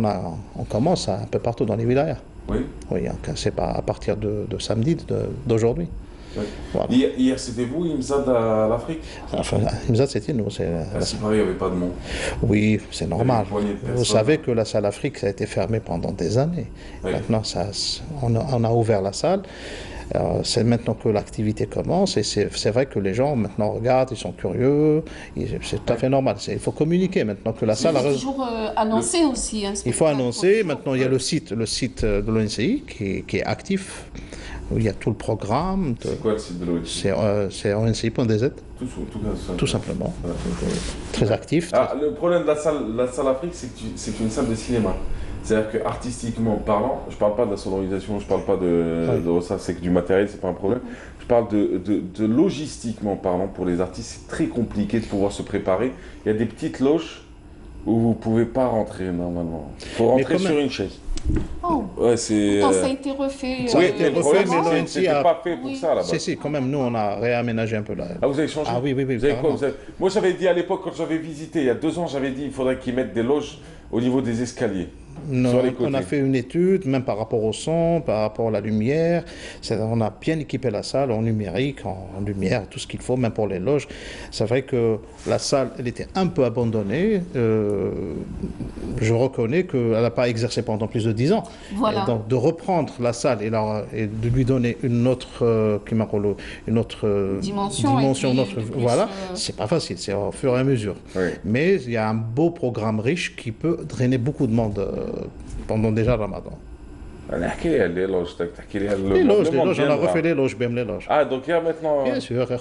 on commence un peu partout dans les wilayas. Oui. Oui, c'est pas à partir de samedi, d'aujourd'hui. Oui. Voilà. Hier c'était vous, Imzad à l'Afrique? Enfin, Imzad c'était nous. C'est pareil, il n'y avait pas de monde. Oui, c'est normal. Vous savez que la salle Afrique, ça a été fermé pendant des années. Oui. Maintenant, on a ouvert la salle. C'est maintenant que l'activité commence et c'est vrai que les gens maintenant regardent, ils sont curieux, c'est tout à fait normal. Il faut communiquer maintenant que la salle... Il faut toujours annoncer aussi. Il faut annoncer, maintenant il y a le site de l'ONCI qui est actif. Il y a tout le programme. C'est quoi le site de l'ONCI? C'est onci.dz. Tout simplement. Très actif. Le problème de la salle Afrique, c'est une salle de cinéma. C'est-à-dire qu'artistiquement parlant, je ne parle pas de la sonorisation, je ne parle pas de ça, c'est que du matériel, c'est pas un problème. Je parle de logistiquement parlant, pour les artistes, c'est très compliqué de pouvoir se préparer. Il y a des petites loges où vous ne pouvez pas rentrer normalement. Il faut rentrer sur une chaise. Oh. Ouais, c'est. Ça a été refait. Oui, mais le problème, c'était pas fait pour ça là-bas. Si, quand même, nous, on a réaménagé un peu là. Ah, vous avez changé? Ah oui. Vous avez quoi, Moi, j'avais dit à l'époque, quand j'avais visité, il y a 2 ans, j'avais dit il faudrait qu'ils mettent des loges au niveau des escaliers. Non, on a fait une étude, même par rapport au son, par rapport à la lumière. On a bien équipé la salle en numérique, en lumière, tout ce qu'il faut, même pour les loges. C'est vrai que la salle, elle était un peu abandonnée. Je reconnais qu'elle n'a pas exercé pendant plus de 10 ans. Voilà. Et donc, de reprendre la salle et de lui donner une autre dimension, voilà, c'est pas facile, c'est au fur et à mesure. Oui. Mais il y a un beau programme riche qui peut drainer beaucoup de monde pendant déjà le Ramadan. Les loges, les loges, on a refait les loges, même les loges. Ah, donc il y a maintenant... Bien sûr, tu veux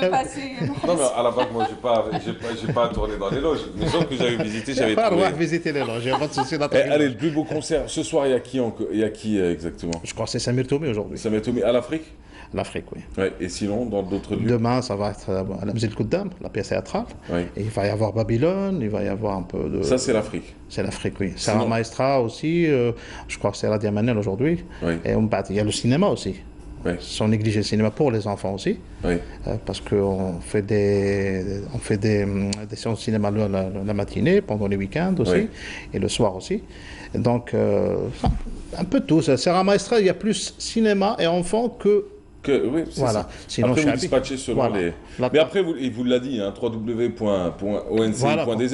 passer... Non, mais à la base, moi, j'ai pas tourné dans les loges. Mais sauf que j'avais visité, j'avais trouvé... Pas visiter les loges, il n'y a pas de souci. Allez, le plus beau concert, ce soir, il y a qui exactement? Je crois que c'est Samir Toumi aujourd'hui. Samir Toumi à l'Afrique? L'Afrique, oui. Ouais, et sinon, dans d'autres lieux? Demain, ça va être à la Mzil Kouddam, la pièce théâtrale. Oui. Et il va y avoir Babylone, il va y avoir un peu de... Ça, c'est l'Afrique? C'est l'Afrique, oui. Sarah Maestra aussi, je crois que c'est la Diamanel aujourd'hui. Oui. Et il y a le cinéma aussi. Oui. Sans négliger le cinéma pour les enfants aussi. Oui. Parce qu'on fait des séances de cinéma la matinée, pendant les week-ends aussi, oui. Et le soir aussi. Donc, un peu tout. Sarah Maestra, il y a plus cinéma et enfants que Oui, c'est Voilà. ça. Sinon, après, vous Chabi. dispatchez selon Voilà. les... Mais après, il vous l'a dit, hein, www.onci.dz,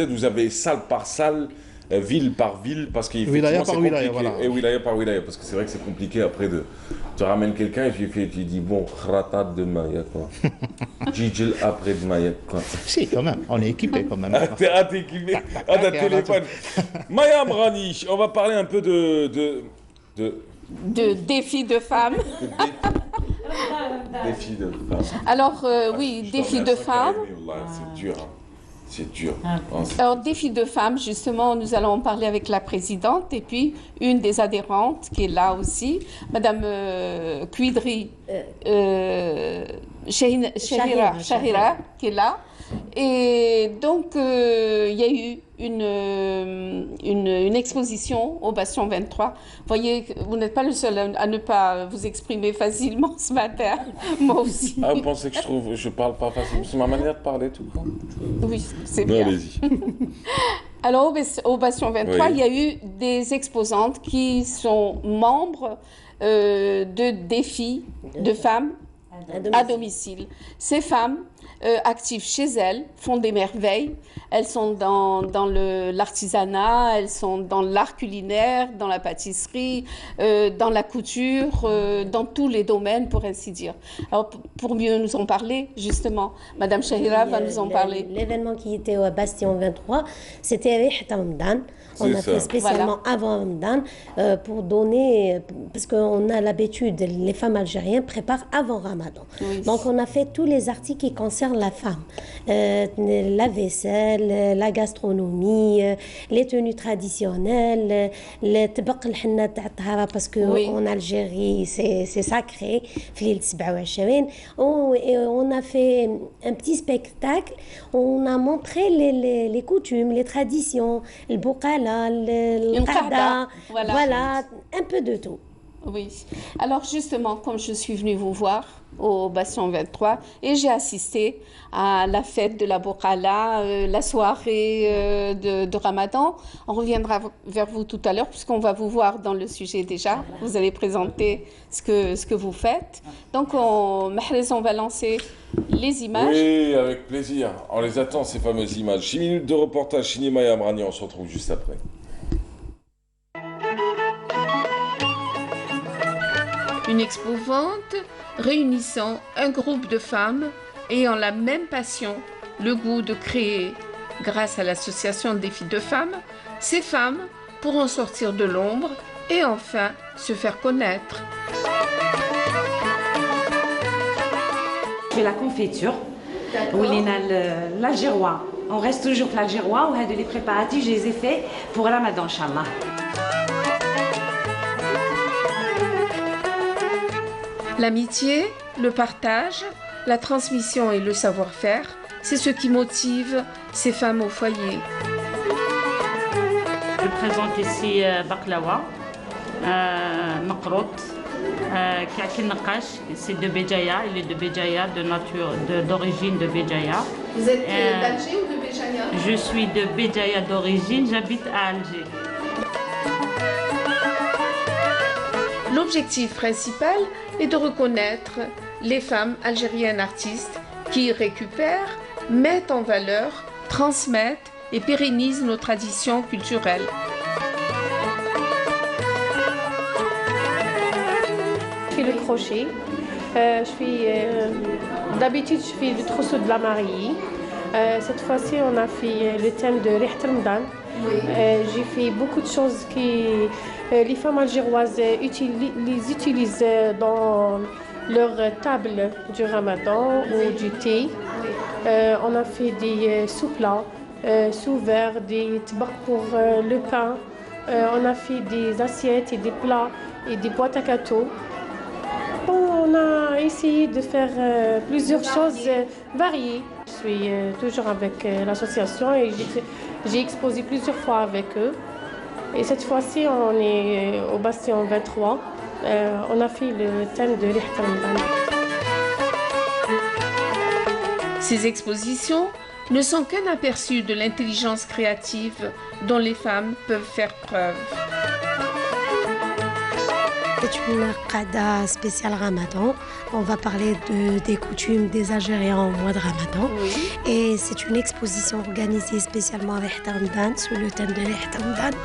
vous avez salle par salle, ville par ville, parce Wilaya qu'effectivement, par c'est wilaya, compliqué. voilà. Et wilaya par wilaya, parce que c'est vrai que c'est compliqué après de... Tu ramènes quelqu'un et puis tu dis, bon, khratat demain, il y a quoi Jijil après demain, il y a quoi Si, quand même, on est équipé quand même. T'es équipé. Ah, t'as téléphone. Maya Mrani, on va parler un peu de défis de femmes. Défis de femmes. Alors, oui, défis de femmes. C'est dur. Hein. C'est dur. Alors, défi de femmes, justement, nous allons en parler avec la présidente et puis une des adhérentes qui est là aussi, Madame Kuidri Shahira, qui est là. Et donc, il y a eu une exposition au Bastion 23. Vous voyez, vous n'êtes pas le seul à ne pas vous exprimer facilement ce matin. Moi aussi. Ah, vous pensez que je parle pas facilement? C'est ma manière de parler, tout quoi. Oui, c'est bien. Allez-y. Alors, au Bastion 23, oui. Il y a eu des exposantes qui sont membres de défis de femmes à domicile. Ces femmes actives chez elles font des merveilles. Elles sont dans l'artisanat, elles sont dans l'art culinaire, dans la pâtisserie, dans la couture, dans tous les domaines, pour ainsi dire. Alors, pour mieux nous en parler, justement, Madame Shahira va nous en parler. L'événement qui était au Bastion 23, c'était Rihat Ramadan. On a fait spécialement avant Ramadan pour donner, parce qu'on a l'habitude, les femmes algériennes préparent avant Ramadan. Oui. Donc on a fait tous les articles qui concernent la femme. La vaisselle, la gastronomie, les tenues traditionnelles, le tbaq al-henna t'a tahara, parce qu'en Algérie c'est sacré, Flil 27. Et on a fait un petit spectacle, on a montré les coutumes, les traditions, le bouqala, le qada, voilà, un peu de tout. Oui. Alors justement, comme je suis venue vous voir au Bastion 23 et j'ai assisté à la fête de la Bouqala, la soirée de Ramadan, on reviendra vers vous tout à l'heure puisqu'on va vous voir dans le sujet déjà. Vous allez présenter ce que vous faites. Donc Mahrez, on va lancer les images. Oui, avec plaisir. On les attend, ces fameuses images. 6 minutes de reportage, Chini Maya Mrani, on se retrouve juste après. Une expo-vente réunissant un groupe de femmes ayant la même passion, le goût de créer. Grâce à l'association Défis de femmes, ces femmes pourront sortir de l'ombre et enfin se faire connaître. Je fais la confiture, où il y a l'algérois. On reste toujours l'algérois, où les préparatifs, je les ai faits pour Ramadan, Inch'Allah. L'amitié, le partage, la transmission et le savoir-faire, c'est ce qui motive ces femmes au foyer. Je présente ici baklawa, makrout, kaki nakash, c'est de Béjaïa, il est de Béjaïa, d'origine de Béjaïa. Vous êtes d'Alger ou de Béjaïa? Je suis de Béjaïa d'origine, j'habite à Alger. L'objectif principal est de reconnaître les femmes algériennes artistes qui récupèrent, mettent en valeur, transmettent et pérennisent nos traditions culturelles. Je fais le crochet. D'habitude, je fais le trousseau de la mariée. Cette fois-ci, on a fait le thème de Rihat Ramadan. J'ai fait beaucoup de choses que les femmes algéroises les utilisent dans leur table du Ramadan ou du thé. On a fait des sous-plats, sous-verres, des tbaq pour le pain. On a fait des assiettes et des plats et des boîtes à gâteaux. Bon, on a essayé de faire plusieurs choses variées. Je suis toujours avec l'association et j'ai exposé plusieurs fois avec eux. Et cette fois-ci, on est au Bastion 23. On a fait le thème de Rihat Ramadan. Ces expositions ne sont qu'un aperçu de l'intelligence créative dont les femmes peuvent faire preuve. C'est une qada spéciale Ramadan. On va parler des coutumes des Algériens au mois de Ramadan. Oui. Et c'est une exposition organisée spécialement avec Ramadan, sous le thème de Ramadan,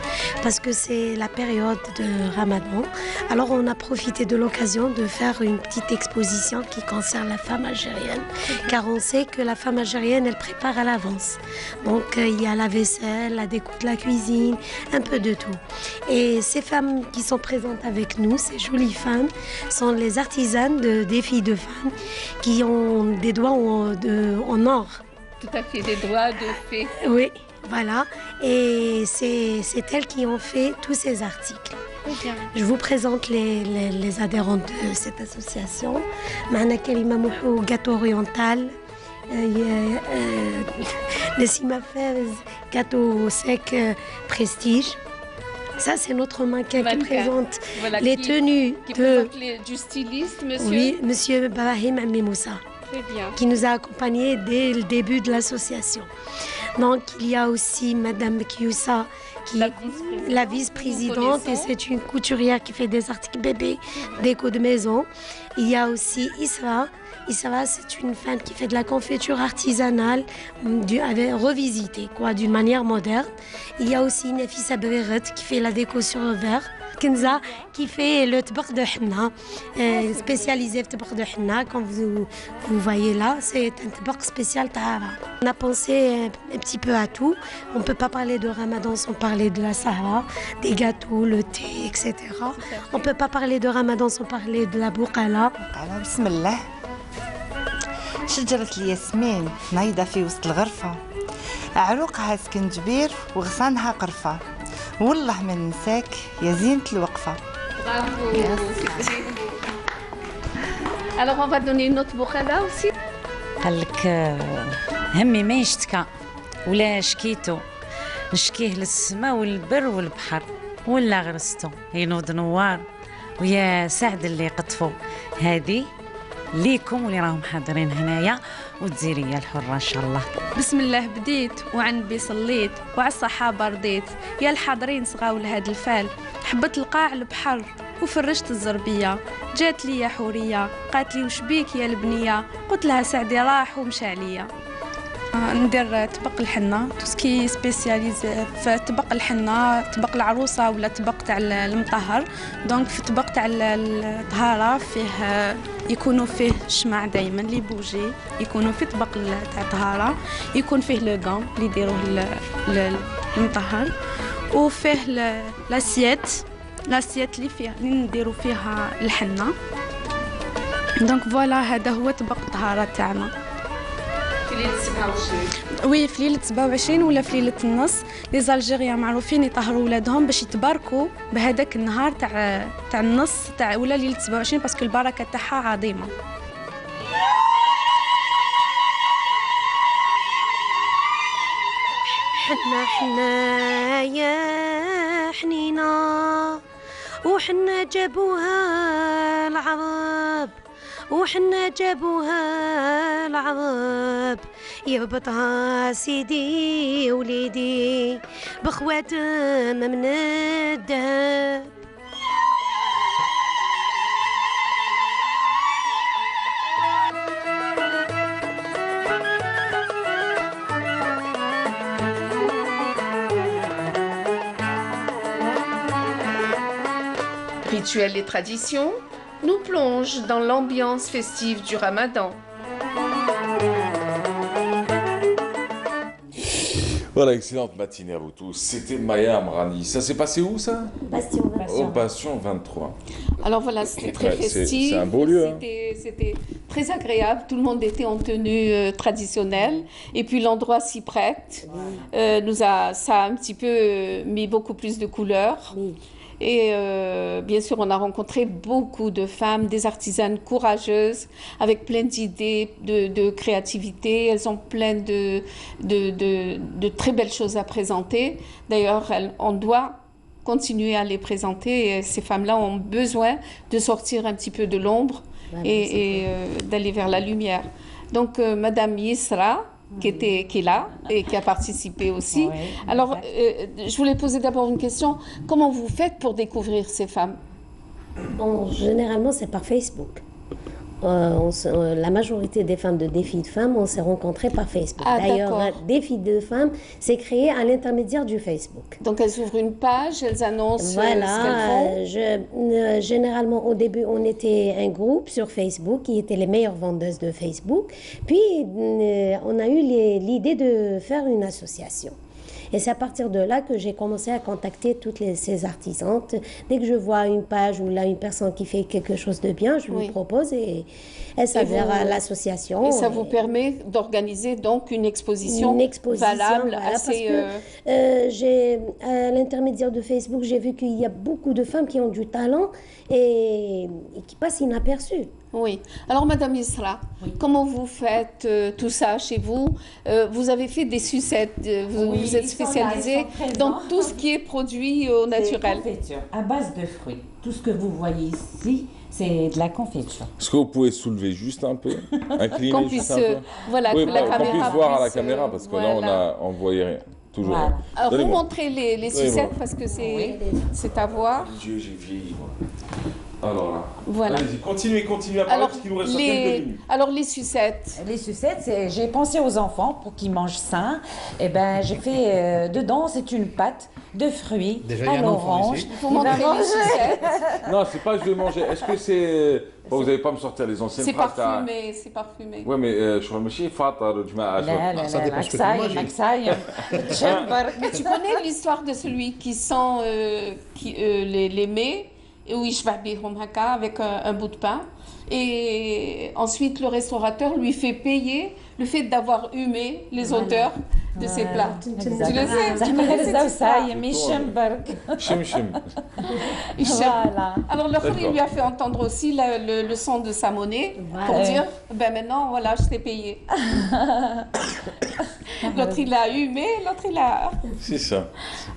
parce que c'est la période de Ramadan. Alors on a profité de l'occasion de faire une petite exposition qui concerne la femme algérienne, car on sait que la femme algérienne, elle prépare à l'avance. Donc il y a la vaisselle, la déco de la cuisine, un peu de tout. Et ces femmes qui sont présentes avec nous, ces jolies femmes, sont les artisanes des filles de femmes qui ont des doigts en or. Tout à fait, des doigts de fée. Oui, voilà. Et c'est elles qui ont fait tous ces articles. Je vous présente les adhérents de cette association. Mahna Kalima Mouhou, gâteau oriental. Nassima Fez, gâteau sec prestige. Ça, c'est notre mannequin qui présente les tenues du styliste, monsieur. Oui, monsieur Barahim Amimoussa. Très bien. Qui nous a accompagnés dès le début de l'association. Donc, il y a aussi Madame Kioussa, la vice-présidente, et c'est une couturière qui fait des articles bébés, déco de maison. Il y a aussi Isra. Isra, c'est une femme qui fait de la confiture artisanale, revisitée, d'une manière moderne. Il y a aussi Nafisa Beriret qui fait la déco sur verre. Kenza qui fait le tbaq de henna, spécialisé le tbaq de henna, comme vous voyez là, c'est un tbaq spécial Tahara. On a pensé un petit peu à tout. On ne peut pas parler de Ramadan sans parler de la Sahara, des gâteaux, le thé, etc. On ne peut pas parler de Ramadan sans parler de la bouqala. Bismillah. شجرة الياسمين نايضة في وسط الغرفة، عروقها سكنجبير وغصانها قرفة، والله ما ننساك يا زينة الوقفة. Alors on va donner une autre boukhada aussi. قال لك همي ما يشتكى ولا شكيتو، نشكيه للسما والبر والبحر ولا غرستو ينوض نوار ويا سعد اللي قطفو. هذه ليكم واللي راهم حاضرين هنايا والجزيريه الحره ان شاء الله. بسم الله بديت وعن بي صليت وعلى الصحابه رضيت، يا الحاضرين صغاو لهاد الفال، حبت القاع البحر وفرشت الزربيه، جات لي يا حوريه قالت لي وش بيك يا البنيه، قلت لها سعدي راح ومشى عليا. ندير طبق الحنه توسكي سبيسياليز في طبق الحنه، طبق العروسه ولا طبق تاع المطهر. دونك في طبق تاع الطهاره فيه يكونوا فيه الشمع دائما لي بوجي، يكونوا في طبق تاع الطهاره يكون فيه لو غام اللي يديروه المطهر، وفيه لاسيت اللي فيها اللي نديروا فيها الحنه. دونك فوالا هذا هو طبق الطهاره تاعنا. في ليلة 27. وي في ليلة 27 ولا في ليلة النص، لي زالجيريان معروفين يطهروا ولادهم باش يتباركوا بهذاك النهار تاع النص تاع ولا ليلة 27 باسكو البركة تاعها عظيمة. حنا يا حنينة وحنا جابوها العرب، وحنا جابوها العرب، يربطها سيدي وليدي بخواتم من الدهب. Rituels et traditions nous plongent dans l'ambiance festive du Ramadan. Voilà, excellente matinée à vous tous. C'était Maya Amrani. Ça s'est passé où, ça? Bastion 23. Au Bastion 23. Alors voilà, c'était très festif. C'est un beau lieu. C'était très agréable. Tout le monde était en tenue traditionnelle. Et puis l'endroit s'y prête. Ça a un petit peu mis beaucoup plus de couleurs. Oui. Et bien sûr, on a rencontré beaucoup de femmes, des artisanes courageuses, avec plein d'idées, de créativité. Elles ont plein de très belles choses à présenter. D'ailleurs, on doit continuer à les présenter. Et ces femmes-là ont besoin de sortir un petit peu de l'ombre et d'aller vers la lumière. Donc, Madame Yisra, qui est là et qui a participé aussi. Oui, alors, je voulais poser d'abord une question. Comment vous faites pour découvrir ces femmes? Bon, généralement, c'est par Facebook. La majorité des femmes de Défi de Femmes, on s'est rencontrées par Facebook. Ah, d'ailleurs, d'accord. Défi de Femmes, c'est créé à l'intermédiaire du Facebook. Donc elles ouvrent une page, elles annoncent Voilà, ce qu'elles font. généralement au début on était un groupe sur Facebook qui était les meilleures vendeuses de Facebook. Puis on a eu l'idée de faire une association. Et c'est à partir de là que j'ai commencé à contacter toutes ces artisantes. Dès que je vois une page ou là une personne qui fait quelque chose de bien, je lui propose et elle s'adhère à l'association. Et ça vous permet d'organiser donc une exposition valable, voilà, assez... parce que à l'intermédiaire de Facebook, j'ai vu qu'il y a beaucoup de femmes qui ont du talent et qui passent inaperçues. Oui. Alors, Madame Isra, comment vous faites tout ça chez vous? Vous avez fait des sucettes, vous êtes spécialisée dans tout ce qui est produit au naturel. Confiture, à base de fruits. Tout ce que vous voyez ici, c'est de la confiture. Est-ce que vous pouvez soulever juste un peu, incliner Qu'on juste puisse, un peu voilà, oui, que la qu'on caméra puisse voir à la puisse, caméra, parce que là, on ne voyait rien. Toujours. Voilà. Alors, vous Donnez-moi. montrez les sucettes parce que c'est à voir. Dieu, j'ai vieilli, moi. Alors là. Voilà. Allez-y, continuez à parler parce qu'il nous reste quelques minutes. Alors, les sucettes. Les sucettes, j'ai pensé aux enfants pour qu'ils mangent sain. Et ben, j'ai fait dedans, c'est une pâte de fruits à l'orange. Vous montrez les sucettes. Non, c'est pas je vais manger. Est-ce que c'est. Bon, vous n'allez pas me sortir les anciennes C'est phrases. parfumé, c'est parfumé. Ouais, mais je suis fatar, Ça dépend ce que tu manges. Mais tu connais l'histoire de celui qui sent les mets où il avec un bout de pain. Et ensuite, le restaurateur lui fait payer le fait d'avoir humé les odeurs de ses plats. Tu le sais, tu connais cette histoire. Voilà. Alors, le il lui a fait entendre aussi le son de sa monnaie pour dire, ben maintenant, voilà, je t'ai payé. L'autre, il a humé, l'autre, il a... C'est ça.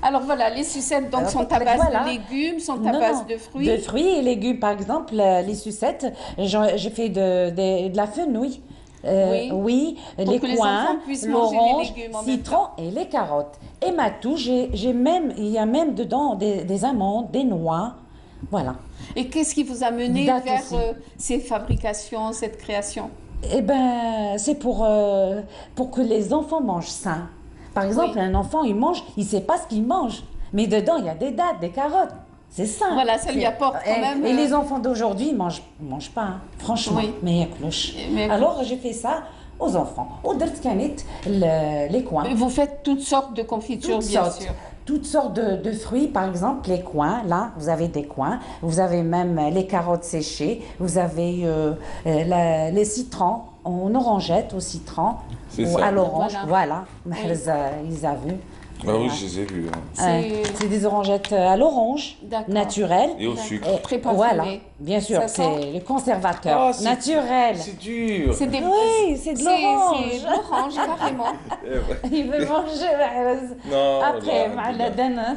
Alors voilà, les sucettes donc, sont à base de légumes, sont à base de fruits. De fruits et légumes, par exemple, les sucettes, j'ai fait de la fenouil. Oui, pour les que les coins, enfants puissent manger les l'orange, légumes en même citron et les carottes. Et ma touche, il y a même dedans des amandes, des noix, voilà. Et qu'est-ce qui vous a mené Date vers aussi. ces fabrications, cette création? Eh ben, c'est pour que les enfants mangent sain. Par exemple, un enfant, il mange, il ne sait pas ce qu'il mange. Mais dedans, il y a des dattes, des carottes. C'est sain. Voilà, ça lui apporte quand même... Et les enfants d'aujourd'hui, ils ne mangent pas, hein, franchement. Oui. Mais il y a cloche. Alors, j'ai fait ça aux enfants. Au les coins. Vous faites toutes sortes de confitures, bien sûr. Toutes sortes de fruits, par exemple, les coins. Là, vous avez des coins. Vous avez même les carottes séchées. Vous avez les citrons en orangette au citron ou ça. à l'orange. Voilà. Ils ont vu. Ah oui, je les ai vus. C'est des orangettes à l'orange, naturelles. Et au sucre. Très parfumé. Voilà, bien sûr, c'est le conservateur naturel. C'est dur. C'est Oui, c'est de l'orange. C'est de l'orange, carrément. Il veut manger. Non, après, là,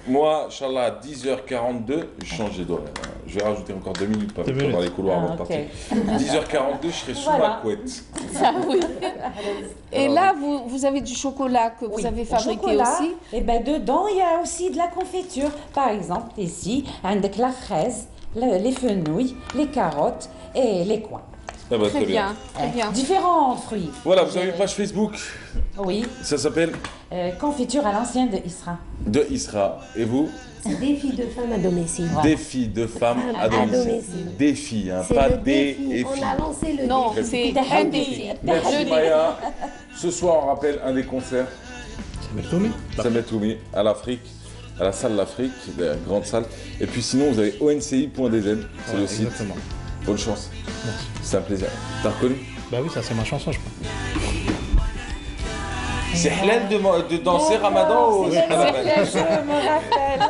moi, Inch'Allah, à 10h42, je change les doigts. Je vais rajouter encore 2 minutes, pas dans les couloirs avant de partir. 10h42, je serai sous ma couette. Ah, oui. Et là, vous avez du chocolat que vous avez fabriqué aussi. Et ben dedans, il y a aussi de la confiture. Par exemple, ici, avec la fraise, les fenouils, les carottes et les coins. Ah bah, très bien. Très bien. Différents fruits. Voilà, vous avez une page Facebook. Oui. Ça s'appelle Confiture à l'ancienne de Isra. De Isra. Et vous? Défi de femmes à domicile. Défi de femmes à domicile. Défi, hein, C'est pas le des défi. et On filles. a lancé le Non, défi. c'est un défi. Merci Maya. Ce soir, on rappelle un des concerts. Sametoumi à l'Afrique, à la salle L'Afrique, la grande salle. Et puis sinon, vous avez onci.dz, c'est le site. Exactement. Bonne chance. Merci. C'est un plaisir. T'as reconnu? Bah oui, ça c'est ma chanson, je crois. C'est halal de danser Ramadan ou Je me rappelle.